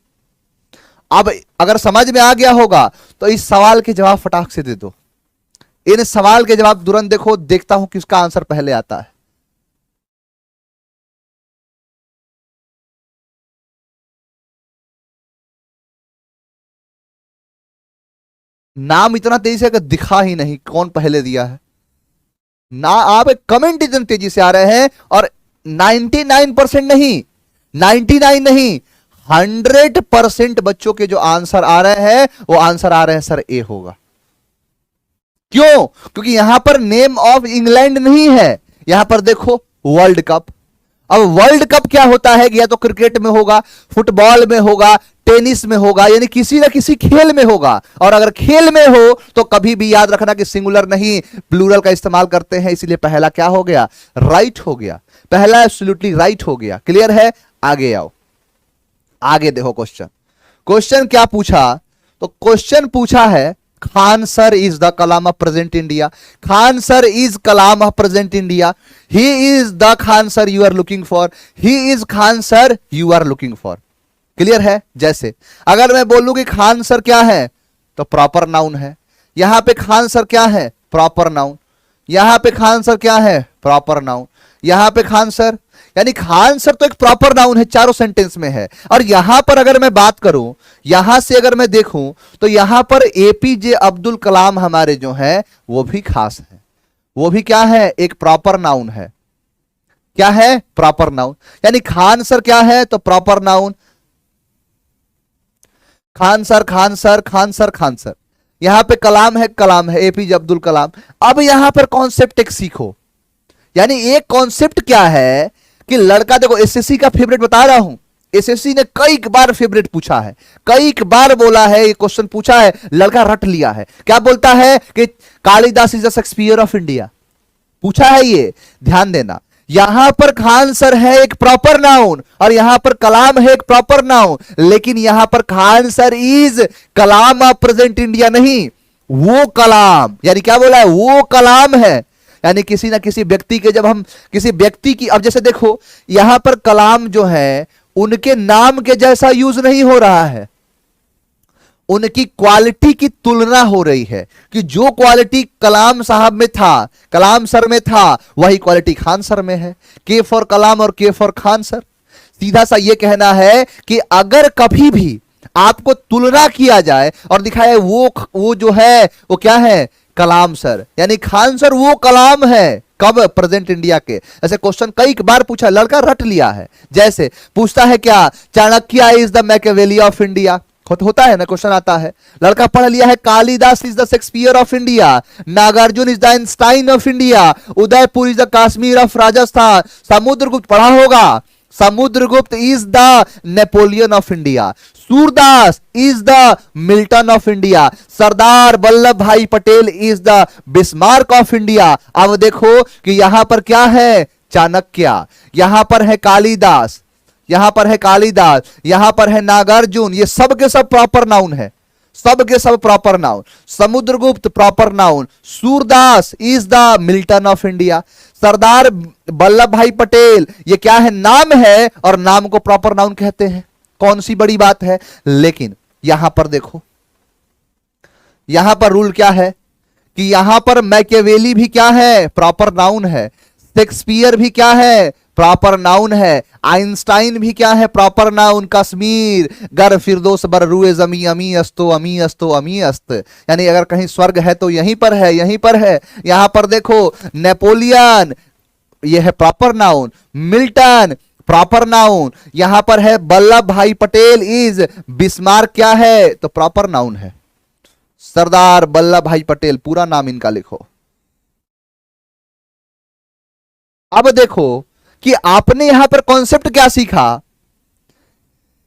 अब अगर समझ में आ गया होगा तो इस सवाल के जवाब फटाक से दे दो। इन सवाल के जवाब तुरंत देखो, देखता हूं किसका आंसर पहले आता है। नाम इतना तेजी से अगर दिखा ही नहीं कौन पहले दिया है ना, आप कमेंट इतनी तेजी से आ रहे हैं और 99% नहीं, 99 नहीं, 100% बच्चों के जो आंसर आ रहे हैं वो आंसर आ रहे हैं सर ए होगा। क्यों? क्योंकि यहां पर नेम ऑफ इंग्लैंड नहीं है, यहां पर देखो वर्ल्ड कप। अब वर्ल्ड कप क्या होता है? या तो क्रिकेट में होगा, फुटबॉल में होगा, टेनिस में होगा, यानी किसी ना किसी खेल में होगा। और अगर खेल में हो तो कभी भी याद रखना कि सिंगुलर नहीं प्लूरल का इस्तेमाल करते हैं, इसलिए पहला क्या हो गया? राइट हो गया। पहला एब्सोल्युटली राइट हो गया। क्लियर है? आगे आओ, आगे देखो क्वेश्चन। क्वेश्चन क्या पूछा? तो क्वेश्चन पूछा है Khan sir is the Kalam of present India. Khan sir is Kalam of present India. He is the Khan sir you are looking for. He is Khan sir you are looking for. Clear है? जैसे अगर मैं बोलूं कि खान सर क्या है तो प्रॉपर नाउन है। यहां पे खान सर क्या है? Proper noun. यहां पे खान सर क्या है? Proper noun. यहां पे खान सर, यानी खान सर तो एक प्रॉपर नाउन है, चारों सेंटेंस में है। और यहां पर अगर मैं बात करूं, यहां से अगर मैं देखूं तो यहां पर एपीजे अब्दुल कलाम हमारे जो है वो भी खास है। वो भी क्या है? एक प्रॉपर नाउन है। क्या है? Proper noun. यानी खान सर क्या है? तो proper noun. Khan sir, Khan sir, Khan sir, Khan sir. यहां पे कलाम है, कलाम है, एपीजे अब्दुल कलाम। अब यहां पर कॉन्सेप्ट एक सीखो। यानी एक कॉन्सेप्ट क्या है कि लड़का, देखो एसएससी का फेवरेट बता रहा हूं, एसएससी ने कई बार फेवरेट पूछा है, कई बार बोला है, ये क्वेश्चन पूछा है, लड़का रट लिया है। क्या बोलता है कि Kalidas is the Shakespeare of India, पूछा है ये, ध्यान देना। यहां पर खान सर है एक प्रॉपर नाउन और यहां पर कलाम है एक प्रॉपर नाउन, लेकिन यहां पर Khan sir is Kalam of present India नहीं, वो कलाम, यानी क्या बोला है? वो कलाम है। यानी किसी ना किसी व्यक्ति के, जब हम किसी व्यक्ति की, अब जैसे देखो यहां पर कलाम जो है उनके नाम के जैसा यूज नहीं हो रहा है, उनकी क्वालिटी की तुलना हो रही है कि जो क्वालिटी कलाम साहब में था, कलाम सर में था, वही क्वालिटी खान सर में है। के फॉर कलाम और के फॉर खान सर। सीधा सा यह कहना है कि अगर कभी भी आपको तुलना किया जाए और दिखाए वो जो है वो क्या है? कलाम सर, यानी खान सर वो कलाम है। कब? प्रेजेंट इंडिया के। ऐसे क्वेश्चन कई बार पूछा, लड़का रट लिया है। जैसे पूछता है क्या? Chanakya is the Machiavelli of India, होता है ना, क्वेश्चन आता है, लड़का पढ़ लिया है Kalidas is the Shakespeare of India, Nagarjuna is the Einstein of India, Udaipur is the Kashmir of Rajasthan, Samudragupta पढ़ा होगा, Samudragupta is the Napoleon of India, Surdas is the Milton of India, Sardar Vallabh Bhai Patel is the Bismarck of India. अब देखो कि यहां पर क्या है? चाणक्य, यहां पर है कालिदास, यहां पर है कालिदास, यहां पर है नागार्जुन, ये सब के सब प्रॉपर नाउन है, सब के सब proper noun. Samudragupta proper noun, Surdas is the Milton of India, Sardar Vallabh Bhai Patel ये क्या है? नाम है, और नाम को प्रॉपर नाउन कहते हैं। कौन सी बड़ी बात है? लेकिन यहां पर देखो, यहां पर रूल क्या है कि यहां पर मैकियावेली भी क्या है? प्रॉपर नाउन है। शेक्सपियर भी क्या है? प्रॉपर नाउन है। आइंस्टाइन भी क्या है? Proper noun. कश्मीर गर फिरदोस बर रुए जमी अमी अस्तो अमी अस्तो अमी अस्त, यानी अगर कहीं स्वर्ग है तो यहीं पर है, यहीं पर है। यहां पर देखो नेपोलियन, यह है proper noun. Milton proper noun. यहां पर है वल्लभ भाई पटेल इज बिस्मार्क, क्या है? तो प्रॉपर नाउन है। सरदार वल्लभ भाई पटेल पूरा नाम इनका लिखो। अब देखो कि आपने यहां पर कॉन्सेप्ट क्या सीखा,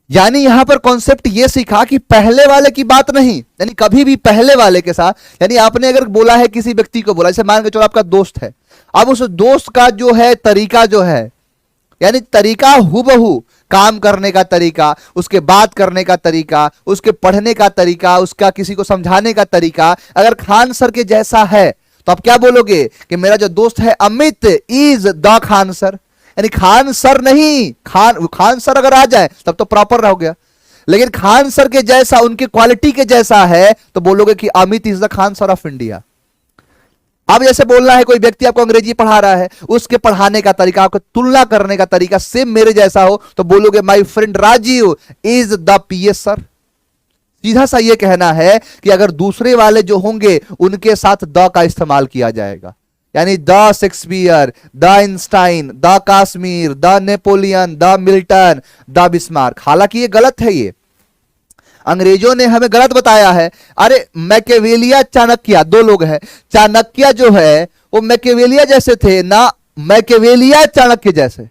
यानी यहां पर कॉन्सेप्ट यह सीखा कि पहले वाले की बात नहीं, यानी कभी भी पहले वाले के साथ, यानी आपने अगर बोला है किसी व्यक्ति को, बोला जैसे मान के चलो आपका दोस्त है, अब उस दोस्त का जो है तरीका जो है, यानी तरीका हुबहू, काम करने का तरीका, उसके बात करने का तरीका, उसके पढ़ने का तरीका, उसका किसी को समझाने का तरीका अगर खान सर के जैसा है तो आप क्या बोलोगे कि मेरा जो दोस्त है Amit is the Khan sir, यानी खान सर नहीं, खान सर अगर आ जाए तब तो प्रॉपर हो गया, लेकिन खान सर के जैसा, उनके क्वालिटी के जैसा है तो बोलोगे कि Amit is the Khan sir of India. अब जैसे बोलना है कोई व्यक्ति आपको अंग्रेजी पढ़ा रहा है, उसके पढ़ाने का तरीका, आपको तुलना करने का तरीका सेम मेरे जैसा हो तो बोलोगे my friend Rajiv is the PS sir. सीधा सा ये कहना है कि अगर दूसरे वाले जो होंगे उनके साथ द का इस्तेमाल किया जाएगा, यानी the Shakespeare, the Einstein, the Kashmir, the Napoleon, the Milton, the Bismarck. हालांकि ये गलत है, ये अंग्रेजों ने हमें गलत बताया है। अरे मैकेवेलिया चाणक्य, दो लोग हैं, चाणक्य जो है वो मैकेवेलिया जैसे थे ना, मैकेवेलिया चाणक्य जैसे।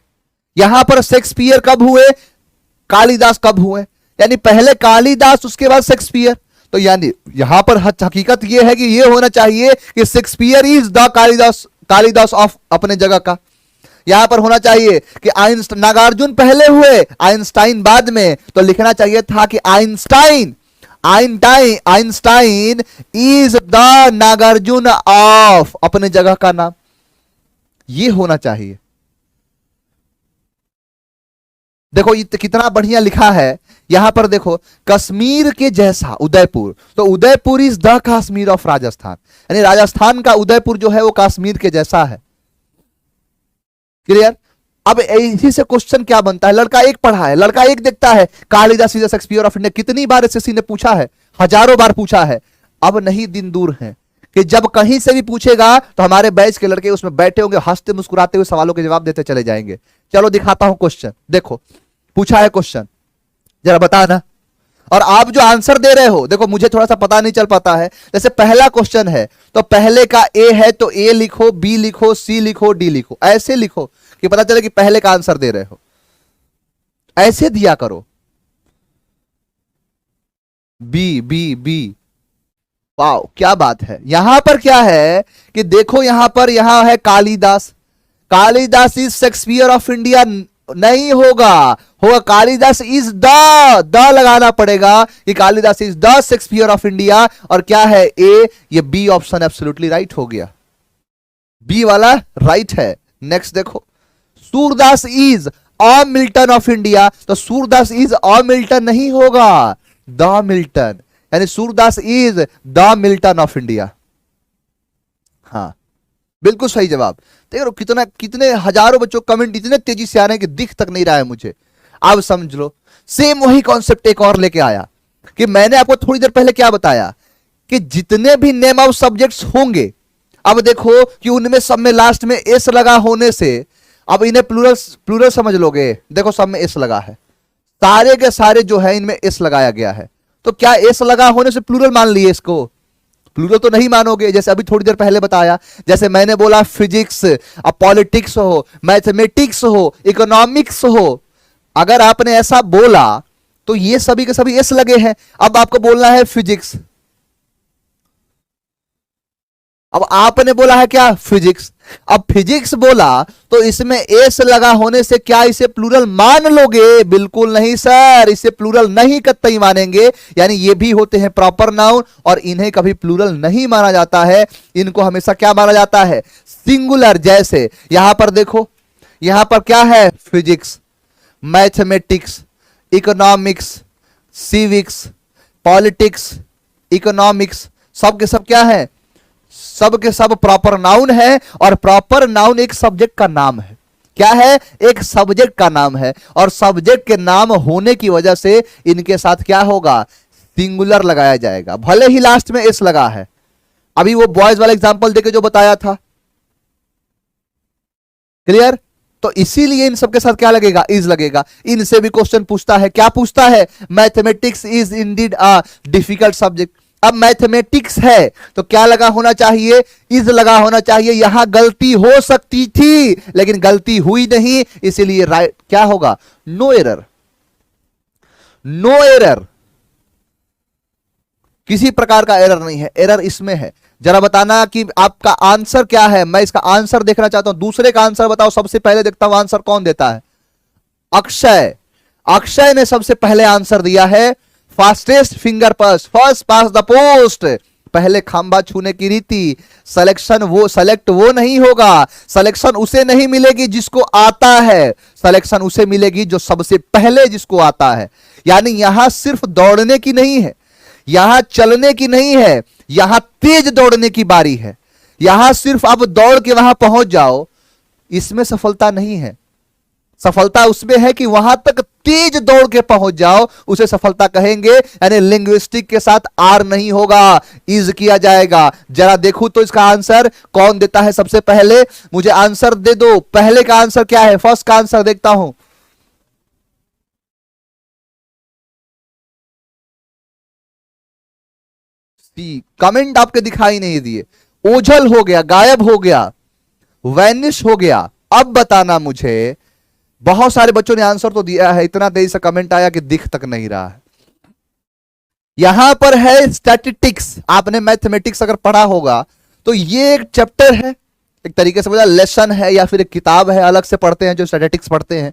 यहां पर शेक्सपियर कब हुए, कालिदास कब हुए, यानी पहले कालिदास उसके बाद शेक्सपियर। तो यानी यहां पर हकीकत यह है कि यह होना चाहिए कि Shakespeare is the Kalidas, Kalidas of अपने जगह का। यहां पर होना चाहिए कि नागार्जुन पहले हुए, आइंस्टाइन बाद में। तो लिखना चाहिए था कि Einstein Einstein is the Nagarjuna of अपने जगह का नाम, यह होना चाहिए। देखो ये कितना बढ़िया लिखा है यहां पर, देखो कश्मीर के जैसा उदयपुर, तो Udaipur is the Kashmir of Rajasthan, यानी राजस्थान का उदयपुर जो है वो कश्मीर के जैसा है। क्लियर? अब इसी से क्वेश्चन क्या बनता है, लड़का एक पढ़ा है, लड़का एक देखता है Kalidas is the Shakespeare of India. कितनी बार एसएससी ने पूछा है, हजारों बार पूछा है। अब नहीं दिन दूर है कि जब कहीं से भी पूछेगा तो हमारे बैच के लड़के उसमें बैठे होंगे, हंसते मुस्कुराते हुए सवालों के जवाब देते चले जाएंगे। चलो दिखाता हूं क्वेश्चन, देखो पूछा है क्वेश्चन, जरा बताना। और आप जो आंसर दे रहे हो, देखो मुझे थोड़ा सा पता नहीं चल पाता है। जैसे पहला क्वेश्चन है तो पहले का ए है तो ए लिखो, बी लिखो, सी लिखो, डी लिखो, ऐसे लिखो कि पता चले कि पहले का आंसर दे रहे हो, ऐसे दिया करो। बी बी बी, वाओ क्या बात है। यहां पर क्या है कि देखो यहां पर, यहां है Kalidas, Kalidas is Shakespeare of India नहीं होगा, होगा कालिदास इज द लगाना पड़ेगा कि Kalidas is the Shakespeare of India. और क्या है ए, ये बी ऑप्शन एब्सोल्युटली राइट हो गया, बी वाला राइट है। नेक्स्ट देखो, Surdas is a Milton of India, तो सूरदास इज अ मिल्टन नहीं होगा, द मिल्टन, यानी Surdas is the Milton of India. हाँ बिल्कुल सही जवाब। देखो कितना, कितने हजारों बच्चों कमेंट इतने तेजी से आ रहे हैं कि दिख तक नहीं रहा है मुझे। अब समझ लो, सेम वही कॉन्सेप्ट एक और लेके आया कि मैंने आपको थोड़ी देर पहले क्या बताया कि जितने भी नेम ऑफ सब्जेक्ट्स होंगे, अब देखो कि उनमें सब में लास्ट में एस लगा होने से अब इन्हें प्लूरल प्लूरल समझ लोगे। देखो सब में एस लगा है, सारे के सारे जो है इनमें एस लगाया गया है, तो क्या एस लगा होने से प्लूरल मान लिए इसको? प्लूरल तो नहीं मानोगे। जैसे अभी थोड़ी देर पहले बताया, जैसे मैंने बोला फिजिक्स, अब पॉलिटिक्स हो, मैथमेटिक्स हो, इकोनॉमिक्स हो, अगर आपने ऐसा बोला तो ये सभी के सभी एस लगे हैं। अब आपको बोलना है फिजिक्स, अब आपने बोला है क्या फिजिक्स, अब फिजिक्स बोला तो इसमें एस लगा होने से क्या इसे प्लूरल मान लोगे? बिल्कुल नहीं सर, इसे प्लूरल नहीं कतई मानेंगे। यानी ये भी होते हैं प्रॉपर नाउन और इन्हें कभी प्लूरल नहीं माना जाता है, इनको हमेशा क्या माना जाता है? सिंगुलर। जैसे यहां पर देखो, यहां पर क्या है? Physics, mathematics, economics, civics, politics, economics, सब के सब क्या है? सब के सब प्रॉपर नाउन है। और प्रॉपर नाउन एक सब्जेक्ट का नाम है। क्या है? एक सब्जेक्ट का नाम है। और सब्जेक्ट के नाम होने की वजह से इनके साथ क्या होगा? सिंगुलर लगाया जाएगा, भले ही लास्ट में एस लगा है। अभी वो बॉयज वाला एग्जांपल देके जो बताया था, क्लियर? तो इसीलिए इन सबके साथ क्या लगेगा? इज लगेगा। इनसे भी क्वेश्चन पूछता है, क्या पूछता है? Mathematics is indeed a difficult subject. अब मैथमेटिक्स है तो क्या लगा होना चाहिए? इज लगा होना चाहिए। यहां गलती हो सकती थी लेकिन गलती हुई नहीं, इसीलिए राइट क्या होगा? No error. नो एरर, किसी प्रकार का एरर नहीं है, एरर इसमें है। जरा बताना कि आपका आंसर क्या है, मैं इसका आंसर देखना चाहता हूं। दूसरे का आंसर बताओ, सबसे पहले देखता हूं आंसर कौन देता है। अक्षय, अक्षय ने सबसे पहले आंसर दिया है। Fastest finger pass, first pass the post, पहले खंबा छूने की रीति। सिलेक्शन वो, सेलेक्ट वो नहीं होगा, सिलेक्शन उसे नहीं मिलेगी जिसको आता है, सिलेक्शन उसे मिलेगी जो सबसे पहले जिसको आता है। यानी यहां सिर्फ दौड़ने की नहीं है, यहां चलने की नहीं है, यहां तेज दौड़ने की बारी है। यहां सिर्फ आप दौड़ के वहां पहुंच जाओ, इसमें सफलता नहीं है। सफलता उसमें है कि वहां तक तेज दौड़ के पहुंच जाओ, उसे सफलता कहेंगे। यानी लिंग्विस्टिक के साथ आर नहीं होगा, इज किया जाएगा। जरा देखूं तो इसका आंसर कौन देता है सबसे पहले, मुझे आंसर दे दो। पहले का आंसर क्या है, फर्स्ट का आंसर देखता हूं। सी, कमेंट आपके दिखाई नहीं दिए, ओझल हो गया, गायब हो गया, वैनिश हो गया। अब बताना मुझे, बहुत सारे बच्चों ने आंसर तो दिया है, इतना तेजी से कमेंट आया कि दिख तक नहीं रहा है। यहां पर है स्टैटिस्टिक्स। आपने मैथमेटिक्स अगर पढ़ा होगा तो ये एक चैप्टर है, एक तरीके से बोला लेसन है, या फिर एक किताब है, अलग से पढ़ते हैं जो स्टैटिस्टिक्स पढ़ते हैं।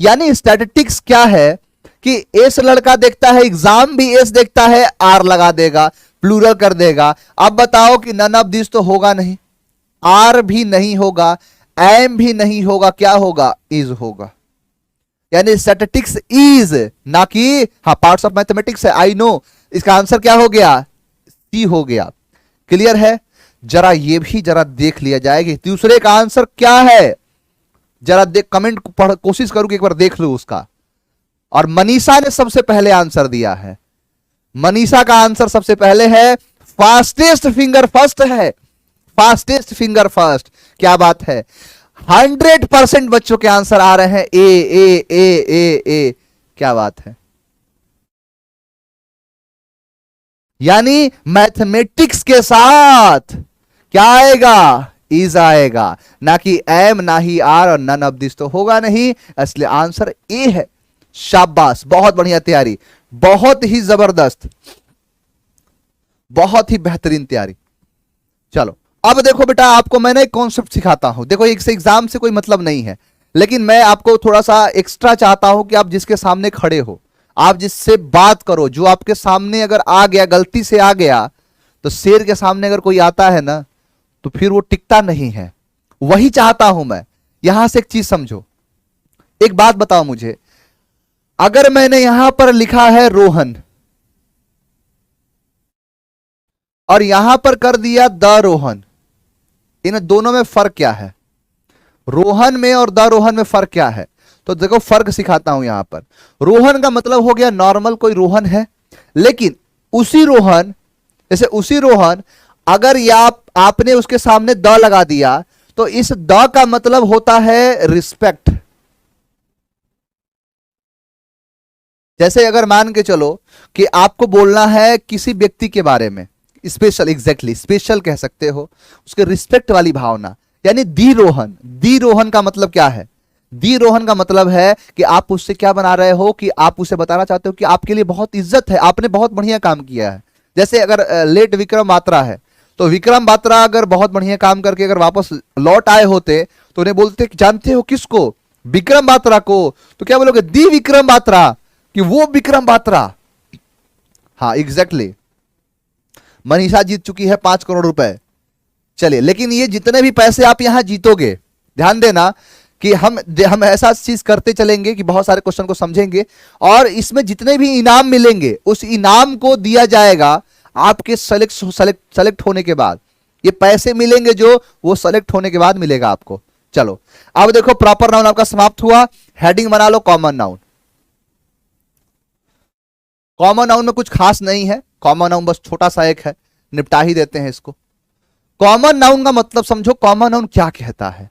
यानी स्टैटिस्टिक्स क्या है कि एस लड़का देखता है, एग्जाम भी एस देखता है, आर लगा देगा, प्लूरल कर देगा। अब बताओ कि नन ऑफ दिस तो होगा नहीं, आर भी नहीं होगा, एम भी नहीं होगा, क्या होगा, इज होगा। यानी स्टैटिस्टिक्स इज, ना कि हाँ पार्ट्स ऑफ मैथमेटिक्स है, आई नो। इसका आंसर क्या हो गया, सी हो गया। क्लियर है। जरा ये भी जरा देख लिया जाए कि दूसरे का आंसर क्या है। जरा देख, कमेंट पढ़, कोशिश करूं कि एक बार देख लो उसका। और मनीषा ने सबसे पहले आंसर दिया है, मनीषा का आंसर सबसे पहले है, फास्टेस्ट फिंगर फर्स्ट है, फास्टेस्ट फिंगर फर्स्ट। क्या बात है, 100% बच्चों के आंसर आ रहे हैं ए ए ए ए ए। क्या बात है। यानी मैथमेटिक्स के साथ क्या आएगा, इज आएगा, ना कि एम, ना ही आर, और नन ऑफ दिस तो होगा नहीं, इसलिए आंसर ए है। शाबाश, बहुत बढ़िया तैयारी, बहुत ही जबरदस्त, बहुत ही बेहतरीन तैयारी। चलो अब देखो बेटा, आपको मैंने एक कॉन्सेप्ट सिखाता हूं। देखो एक से एग्जाम से कोई मतलब नहीं है, लेकिन मैं आपको थोड़ा सा एक्स्ट्रा चाहता हूं कि आप जिसके सामने खड़े हो, आप जिससे बात करो, जो आपके सामने अगर आ गया, गलती से आ गया, तो शेर के सामने अगर कोई आता है ना, तो फिर वो टिकता नहीं है। वही चाहता हूं मैं। यहां से एक चीज समझो, एक बात बताओ मुझे, अगर मैंने यहां पर लिखा है रोहन और यहां पर कर दिया द रोहन, इन दोनों में फर्क क्या है, रोहन में और द रोहन में फर्क क्या है? तो देखो फर्क सिखाता हूं। यहां पर रोहन का मतलब हो गया नॉर्मल कोई रोहन है, लेकिन उसी रोहन, जैसे उसी रोहन, अगर आपने उसके सामने द लगा दिया, तो इस द का मतलब होता है रिस्पेक्ट। जैसे अगर मान के चलो कि आपको बोलना है किसी व्यक्ति के बारे में स्पेशल, एग्जैक्टली स्पेशल कह सकते हो, उसके रिस्पेक्ट वाली भावना, यानी दी रोहन। दी रोहन का मतलब क्या है? दी रोहन का मतलब है कि आप उससे क्या बना रहे हो, कि आप उसे बताना चाहते हो कि आपके लिए बहुत इज्जत है, आपने बहुत बढ़िया काम किया है। जैसे अगर लेट विक्रम बात्रा है, तो विक्रम बात्रा अगर बहुत बढ़िया काम करके अगर वापस लौट आए होते, तो उन्हें बोलते जानते हो किसको, विक्रम बात्रा को, तो क्या बोलोगे, दी विक्रम बात्रा, कि वो विक्रम बात्रा। हाँ एग्जैक्टली। मनीषा जीत चुकी है 5 करोड़ रुपए। चलिए, लेकिन ये जितने भी पैसे आप यहां जीतोगे, ध्यान देना कि हम ऐसा चीज करते चलेंगे कि बहुत सारे क्वेश्चन को समझेंगे, और इसमें जितने भी इनाम मिलेंगे उस इनाम को दिया जाएगा आपके सेलेक्ट होने के बाद। ये पैसे मिलेंगे जो, वो सेलेक्ट होने के बाद मिलेगा आपको। चलो अब देखो, प्रॉपर नाउन आपका समाप्त हुआ। हेडिंग बना लो कॉमन नाउन। कॉमन नाउन में कुछ खास नहीं है, कॉमन नाउन बस छोटा सा एक है, निपटा ही देते हैं इसको। कॉमन नाउन का मतलब समझो, कॉमन नाउन क्या कहता है?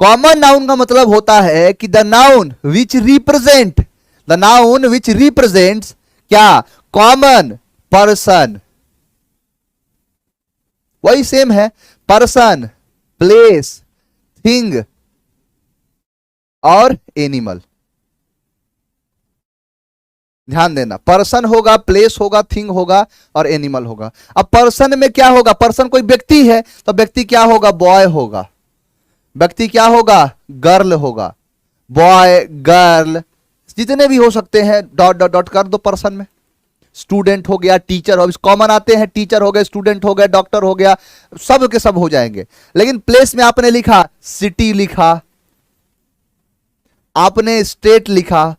कॉमन नाउन का मतलब होता है कि द नाउन विच रिप्रेजेंट्स क्या, कॉमन पर्सन। वही सेम है, पर्सन, प्लेस, थिंग और एनिमल। ध्यान देना, पर्सन होगा, प्लेस होगा, थिंग होगा और एनिमल होगा। अब पर्सन में क्या होगा, पर्सन कोई व्यक्ति है, तो व्यक्ति क्या होगा, बॉय होगा। व्यक्ति क्या होगा, गर्ल होगा। बॉय, गर्ल, जितने भी हो सकते हैं, डॉट डॉट डॉट कर दो पर्सन में। स्टूडेंट हो गया, टीचर हो, कॉमन आते हैं, टीचर हो गए, स्टूडेंट हो गए, डॉक्टर हो गया, सब के सब हो जाएंगे। लेकिन प्लेस में आपने लिखा सिटी, लिखा आपने स्टेट लिखा,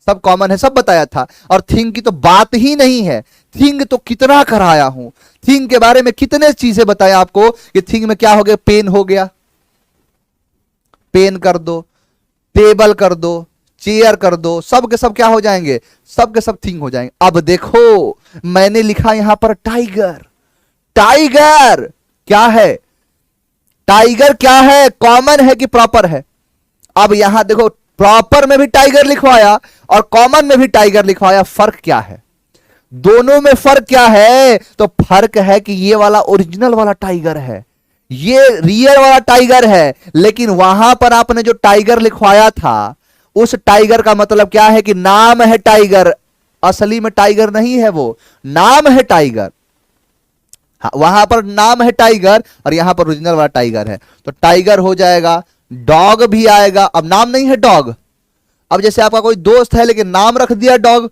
सब कॉमन है, सब बताया था। और थिंग की तो बात ही नहीं है। थिंग तो कितना कराया हूं, थिंग के बारे में कितने चीजें बताया आपको कि थिंग में क्या हो गया, पेन हो गया, पेन कर दो, टेबल कर दो, चेयर कर दो, सब के सब क्या हो जाएंगे, सब के सब थिंग हो जाएंगे। अब देखो मैंने लिखा यहां पर टाइगर। टाइगर क्या है, टाइगर क्या है, कॉमन है कि प्रॉपर है? अब यहां देखो प्रॉपर में भी टाइगर लिखवाया और कॉमन में भी टाइगर लिखवाया, फर्क क्या है? दोनों में फर्क क्या है? तो फर्क है कि ये वाला ओरिजिनल वाला टाइगर है, ये रियल वाला टाइगर है। लेकिन वहां पर आपने जो टाइगर लिखवाया था उस टाइगर का मतलब क्या है कि नाम है टाइगर, असली में टाइगर नहीं है, वो नाम है टाइगर। हाँ, वहां पर नाम है टाइगर और यहां पर ओरिजिनल वाला टाइगर है, तो टाइगर हो जाएगा। डॉग भी आएगा, अब नाम नहीं है डॉग। अब जैसे आपका कोई दोस्त है लेकिन नाम रख दिया डॉग,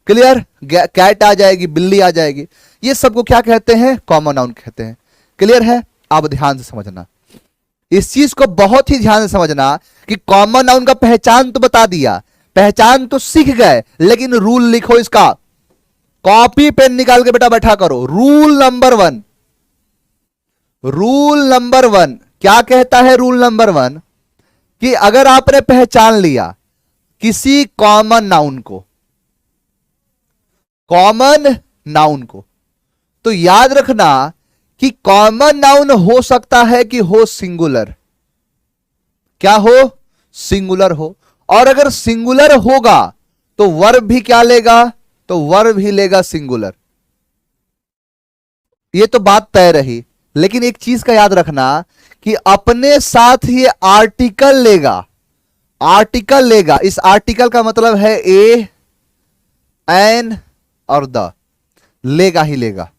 क्लियर, कैट आ जाएगी, बिल्ली आ जाएगी, ये सबको क्या कहते हैं, कॉमन नाउन कहते हैं। क्लियर है? आप ध्यान से समझना, इस चीज को बहुत ही ध्यान से समझना कि कॉमन नाउन का पहचान तो बता दिया, पहचान तो सीख गए, लेकिन रूल लिखो इसका। कॉपी पेन निकाल के बेटा बैठा करो। रूल नंबर 1, रूल नंबर 1 क्या कहता है? रूल नंबर 1 कि अगर आपने पहचान लिया किसी कॉमन नाउन को, कॉमन नाउन को, तो याद रखना कि कॉमन नाउन हो सकता है कि हो सिंगुलर, क्या हो, सिंगुलर हो। और अगर सिंगुलर होगा तो वर्ब भी क्या लेगा, तो वर्ब भी लेगा सिंगुलर। ये तो बात तय रही, लेकिन एक चीज का याद रखना कि अपने साथ ये आर्टिकल लेगा, आर्टिकल लेगा। इस आर्टिकल का मतलब है ए, एन और द, लेगा ही लेगा,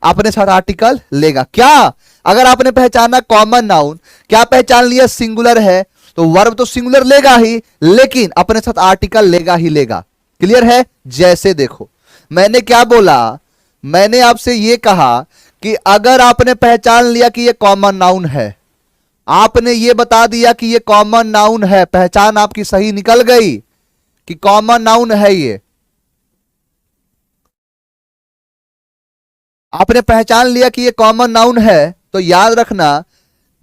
अपने साथ आर्टिकल लेगा। क्या, अगर आपने पहचाना कॉमन नाउन, क्या पहचान लिया, सिंगुलर है, तो वर्ब तो सिंगुलर लेगा ही, लेकिन अपने साथ आर्टिकल लेगा ही लेगा। क्लियर है? जैसे देखो मैंने क्या बोला, मैंने आपसे यह कहा कि अगर आपने पहचान लिया कि यह कॉमन नाउन है, आपने यह बता दिया कि यह कॉमन नाउन है, पहचान आपकी सही निकल गई कि कॉमन नाउन है, ये आपने पहचान लिया कि ये कॉमन नाउन है, तो याद रखना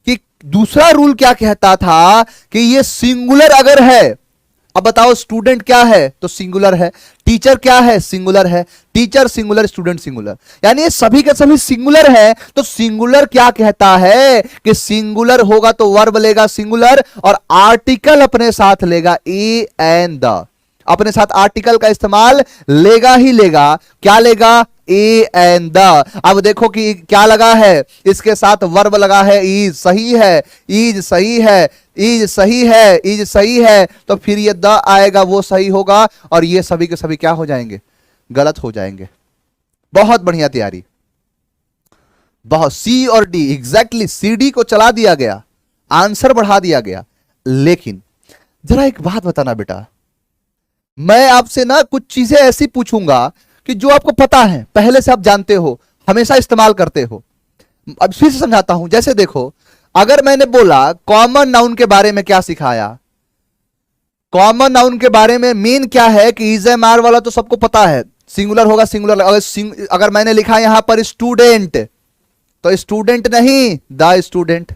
कि दूसरा रूल क्या कहता था कि ये सिंगुलर अगर है। अब बताओ स्टूडेंट क्या है, तो सिंगुलर है। टीचर क्या है, सिंगुलर है। टीचर सिंगुलर, स्टूडेंट सिंगुलर, यानी ये सभी के सभी सिंगुलर है। तो सिंगुलर क्या कहता है कि सिंगुलर होगा तो वर्ब लेगा सिंगुलर और आर्टिकल अपने साथ लेगा ए एंड द, अपने साथ आर्टिकल का इस्तेमाल लेगा ही लेगा। क्या लेगा, ए एंड द। अब देखो कि क्या लगा है, इसके साथ वर्ब लगा है इज, सही है, इज सही है, इज सही है, इज सही है, तो फिर ये द आएगा, वो सही होगा, और ये सभी के सभी क्या हो जाएंगे, गलत हो जाएंगे। बहुत बढ़िया तैयारी, बहुत, सी और डी एग्जैक्टली, सी डी को चला दिया गया, आंसर बढ़ा दिया गया। लेकिन जरा एक बात बताना बेटा, मैं आपसे ना कुछ चीजें ऐसी पूछूंगा कि जो आपको पता है, पहले से आप जानते हो, हमेशा इस्तेमाल करते हो। अब फिर से समझाता हूं। जैसे देखो, अगर मैंने बोला कॉमन नाउन के बारे में क्या सिखाया, कॉमन नाउन के बारे में मेन क्या है कि इज एम आर वाला तो सबको पता है, सिंगुलर होगा सिंगुलर। अगर मैंने लिखा यहां पर स्टूडेंट, तो स्टूडेंट नहीं, द स्टूडेंट।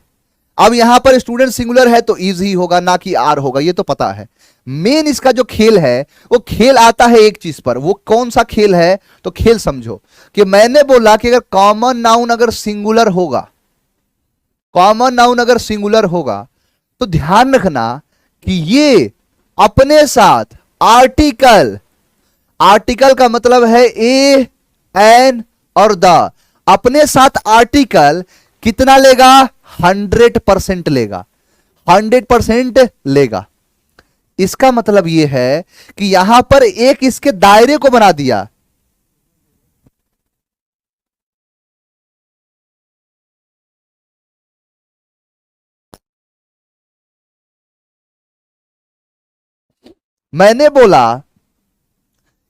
अब यहां पर स्टूडेंट सिंगुलर है तो इज ही होगा, ना कि आर होगा, ये तो पता है। मेन इसका जो खेल है, वो खेल आता है एक चीज पर। वो कौन सा खेल है, तो खेल समझो कि मैंने बोला कि अगर कॉमन नाउन अगर सिंगुलर होगा, कॉमन नाउन अगर सिंगुलर होगा, तो ध्यान रखना कि ये अपने साथ आर्टिकल, आर्टिकल का मतलब है ए एन और द, अपने साथ आर्टिकल कितना लेगा, 100% लेगा, 100% लेगा। इसका मतलब यह है कि यहां पर एक इसके दायरे को बना दिया। मैंने बोला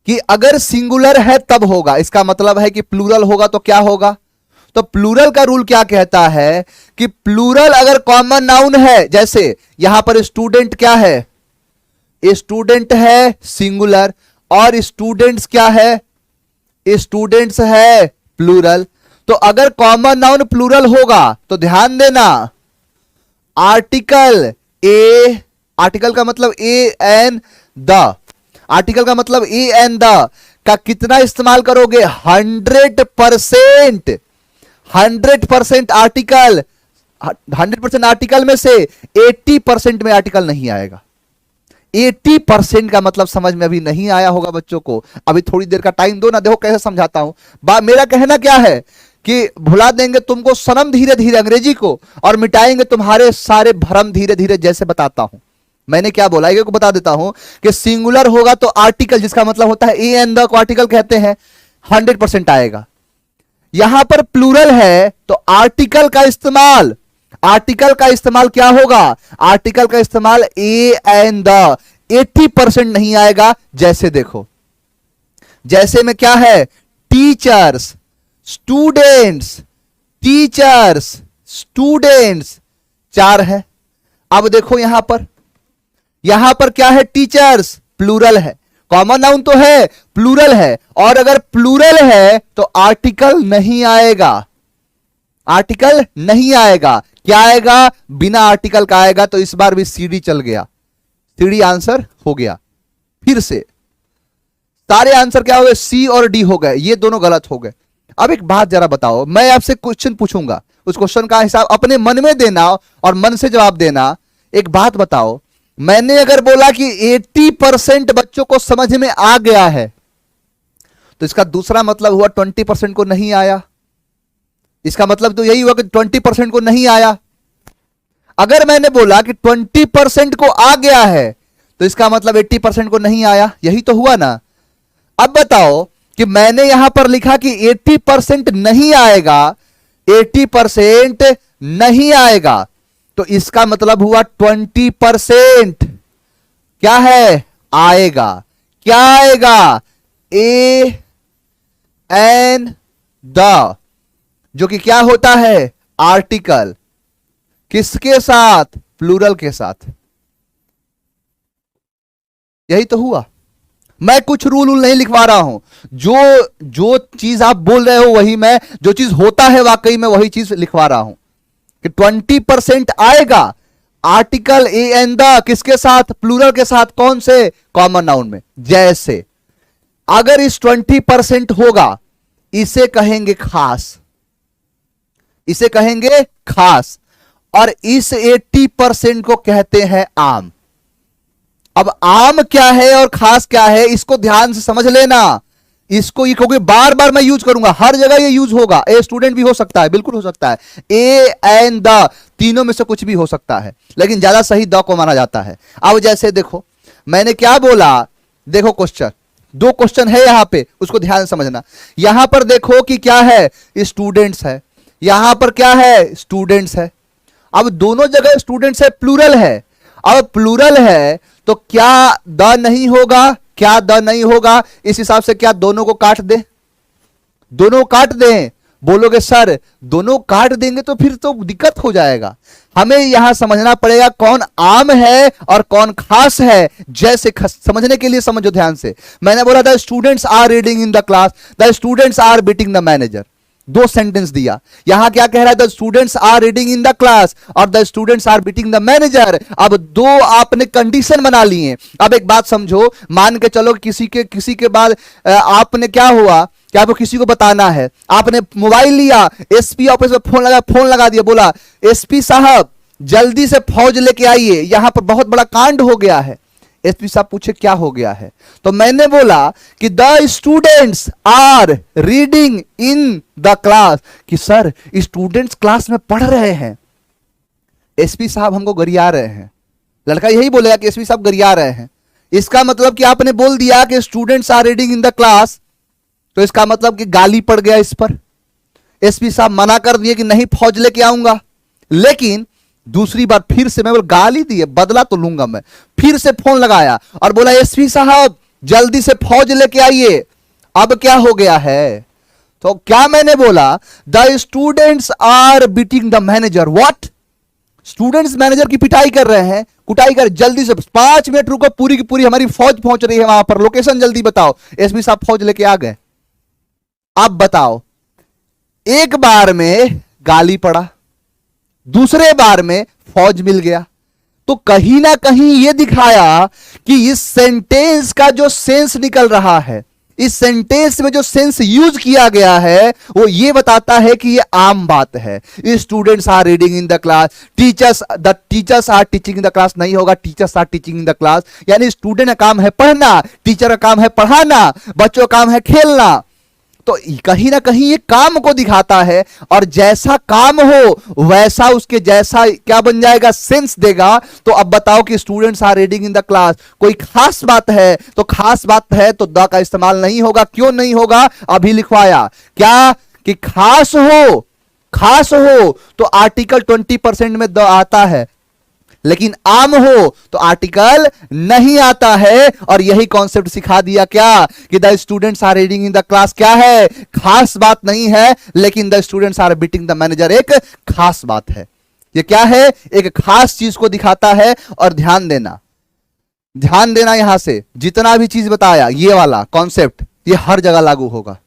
कि अगर सिंगुलर है तब होगा, इसका मतलब है कि प्लूरल होगा तो क्या होगा, तो प्लूरल का रूल क्या कहता है कि प्लूरल अगर कॉमन नाउन है, जैसे यहां पर स्टूडेंट क्या है, स्टूडेंट है सिंगुलर, और स्टूडेंट्स क्या है, स्टूडेंट्स है प्लूरल। तो अगर कॉमन नाउन प्लूरल होगा तो ध्यान देना, आर्टिकल ए आर्टिकल का मतलब ए एन द, आर्टिकल का मतलब ए एन द का कितना इस्तेमाल करोगे? 100%। 100% आर्टिकल, 100% आर्टिकल में से 80% में आर्टिकल नहीं आएगा। 80% का मतलब समझ में अभी नहीं आया होगा बच्चों को, अभी थोड़ी देर का टाइम दो ना, देखो कैसे समझाता हूं। मेरा कहना क्या है कि भुला देंगे तुमको सनम धीरे धीरे अंग्रेजी को, और मिटाएंगे तुम्हारे सारे भ्रम धीरे धीरे, जैसे बताता हूं। मैंने क्या बोला ये को बता देता हूं कि सिंगुलर होगा तो आर्टिकल, जिसका मतलब होता है ए एंड द को आर्टिकल कहते हैं, 100% आएगा। यहां पर प्लूरल है तो आर्टिकल का इस्तेमाल, आर्टिकल का इस्तेमाल क्या होगा? आर्टिकल का इस्तेमाल ए एंड द, 80% नहीं आएगा। जैसे देखो, जैसे में क्या है? टीचर्स, स्टूडेंट्स, टीचर्स, स्टूडेंट्स, 4 है। अब देखो यहां पर क्या है? टीचर्स, प्लूरल है, कॉमन नाउन तो है, प्लूरल है, और अगर प्लूरल है तो आर्टिकल नहीं आएगा, आर्टिकल नहीं आएगा। क्या आएगा? बिना आर्टिकल का आएगा। तो इस बार भी सीडी चल गया, सीडी आंसर हो गया। फिर से सारे आंसर क्या हो गए? सी और डी हो गए, ये दोनों गलत हो गए। अब एक बात जरा बताओ, मैं आपसे क्वेश्चन पूछूंगा, उस क्वेश्चन का हिसाब अपने मन में देना और मन से जवाब देना। एक बात बताओ, मैंने अगर बोला कि 80% बच्चों को समझ में आ गया है, तो इसका दूसरा मतलब हुआ 20% को नहीं आया। इसका मतलब तो यही हुआ कि 20% को नहीं आया। अगर मैंने बोला कि 20% को आ गया है, तो इसका मतलब 80% को नहीं आया। यही तो हुआ ना। अब बताओ कि मैंने यहां पर लिखा कि 80% नहीं आएगा, 80% नहीं आएगा, तो इसका मतलब हुआ 20% क्या है? आएगा। क्या आएगा? ए एन द, जो कि क्या होता है? आर्टिकल। किसके साथ? प्लूरल के साथ। यही तो हुआ। मैं कुछ रूल नहीं लिखवा रहा हूं, जो चीज आप बोल रहे हो वही मैं, जो चीज होता है वाकई में वही चीज लिखवा रहा हूं कि 20% आएगा, आर्टिकल ए एन द, किसके साथ? प्लूरल के साथ। कौन से? कॉमन नाउन में। जैसे अगर इस 20% होगा, इसे कहेंगे खास, इसे कहेंगे खास, और इस 80% को कहते हैं आम। अब आम क्या है और खास क्या है, इसको ध्यान से समझ लेना। इसको ये क्योंकि बार बार मैं यूज करूंगा, हर जगह ये यूज होगा। ए स्टूडेंट भी हो सकता है, बिल्कुल हो सकता है, ए एंड द, तीनों में से कुछ भी हो सकता है, लेकिन ज्यादा सही द को माना जाता है। अब जैसे देखो, मैंने क्या बोला? देखो क्वेश्चन, 2 क्वेश्चन है यहां पे, उसको ध्यान से समझना। यहां पर देखो कि क्या है? स्टूडेंट्स है, यहां पर क्या है? स्टूडेंट्स है। अब दोनों जगह स्टूडेंट्स है, प्लूरल है। अब प्लूरल है तो क्या द नहीं होगा? क्या द नहीं होगा? इस हिसाब से क्या दोनों को काट दे? दोनों काट दें? बोलोगे सर दोनों काट देंगे तो फिर तो दिक्कत हो जाएगा। हमें यहां समझना पड़ेगा कौन आम है और कौन खास है। जैसे समझने के लिए समझो ध्यान से। मैंने बोला the students are reading in the class, the students are beating the manager. 2 sentence दिया। यहां क्या कह रहा है? The students are reading in the class और the students are beating the manager. अब 2 आपने कंडीशन बना लिए। अब एक बात समझो, मान के चलो किसी के बाद आपने क्या हुआ कि आपको किसी को बताना है, आपने मोबाइल लिया, एसपी ऑफिस में फोन लगा दिया, बोला एसपी साहब जल्दी से फौज लेके आइए, यहां पर बहुत बड़ा कांड हो गया है। एसपी साहब पूछे क्या हो गया है, तो मैंने बोला कि the students are reading in the class, कि सर स्टूडेंट्स क्लास में पढ़ रहे हैं। एसपी साहब हमको गरिया रहे हैं। लड़का यही बोलेगा कि एसपी साहब गरिया रहे हैं। इसका मतलब कि आपने बोल दिया कि students are reading in the class, तो इसका मतलब कि गाली पड़ गया इस पर। एसपी साहब मना कर दिए कि नहीं फौज लेके आऊंगा, लेकिन दूसरी बार फिर से मैं गाली दिए, बदला तो लूंगा मैं। फिर से फोन लगाया और बोला एसपी साहब जल्दी से फौज लेके आइए। अब क्या हो गया है? तो क्या मैंने बोला? The students are beating the manager. What? Students manager की पिटाई कर रहे हैं, कुटाई कर, जल्दी से 5 मिनट रुको, पूरी की पूरी हमारी फौज पहुंच रही है वहां पर, लोकेशन जल्दी बताओ। एसपी साहब फौज लेके आ गए। अब बताओ, एक बार में गाली पड़ा, दूसरे बार में फौज मिल गया, तो कहीं ना कहीं यह दिखाया कि इस सेंटेंस का जो सेंस निकल रहा है, इस सेंटेंस में जो सेंस यूज किया गया है, वो ये बताता है कि ये आम बात है। Students are reading in the class, teachers are teaching in the class नहीं होगा, teachers are teaching in the class. यानी स्टूडेंट का काम है पढ़ना, टीचर का काम है पढ़ाना, बच्चों का काम है खेलना। तो कहीं ना कहीं ये काम को दिखाता है, और जैसा काम हो वैसा उसके जैसा क्या बन जाएगा, सेंस देगा। तो अब बताओ कि students are reading in the class, कोई खास बात है, तो खास बात है तो द का इस्तेमाल नहीं होगा। क्यों नहीं होगा, अभी लिखवाया क्या कि खास हो तो आर्टिकल 20% में द आता है, लेकिन आम हो तो आर्टिकल नहीं आता है। और यही कॉन्सेप्ट सिखा दिया क्या कि the students are reading in the class क्या है, खास बात नहीं है, लेकिन the students are beating the manager एक खास बात है। ये क्या है, एक खास चीज को दिखाता है। और ध्यान देना यहां से जितना भी चीज बताया, ये वाला कॉन्सेप्ट ये हर जगह लागू होगा,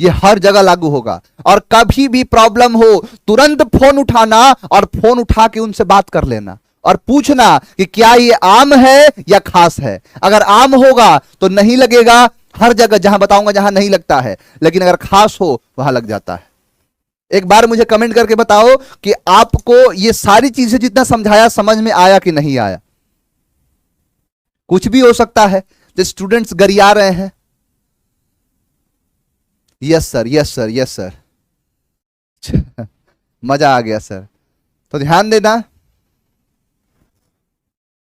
ये हर जगह लागू होगा। और कभी भी प्रॉब्लम हो तुरंत फोन उठाना और फोन उठा के उनसे बात कर लेना और पूछना कि क्या ये आम है या खास है। अगर आम होगा तो नहीं लगेगा, हर जगह जहां बताऊंगा जहां नहीं लगता है, लेकिन अगर खास हो वहां लग जाता है। एक बार मुझे कमेंट करके बताओ कि आपको ये सारी चीजें जितना समझाया समझ में आया कि नहीं आया। कुछ भी हो सकता है, जो स्टूडेंट्स गरिया रहे हैं, yes sir yes sir yes sir मजा आ गया सर। तो ध्यान देना,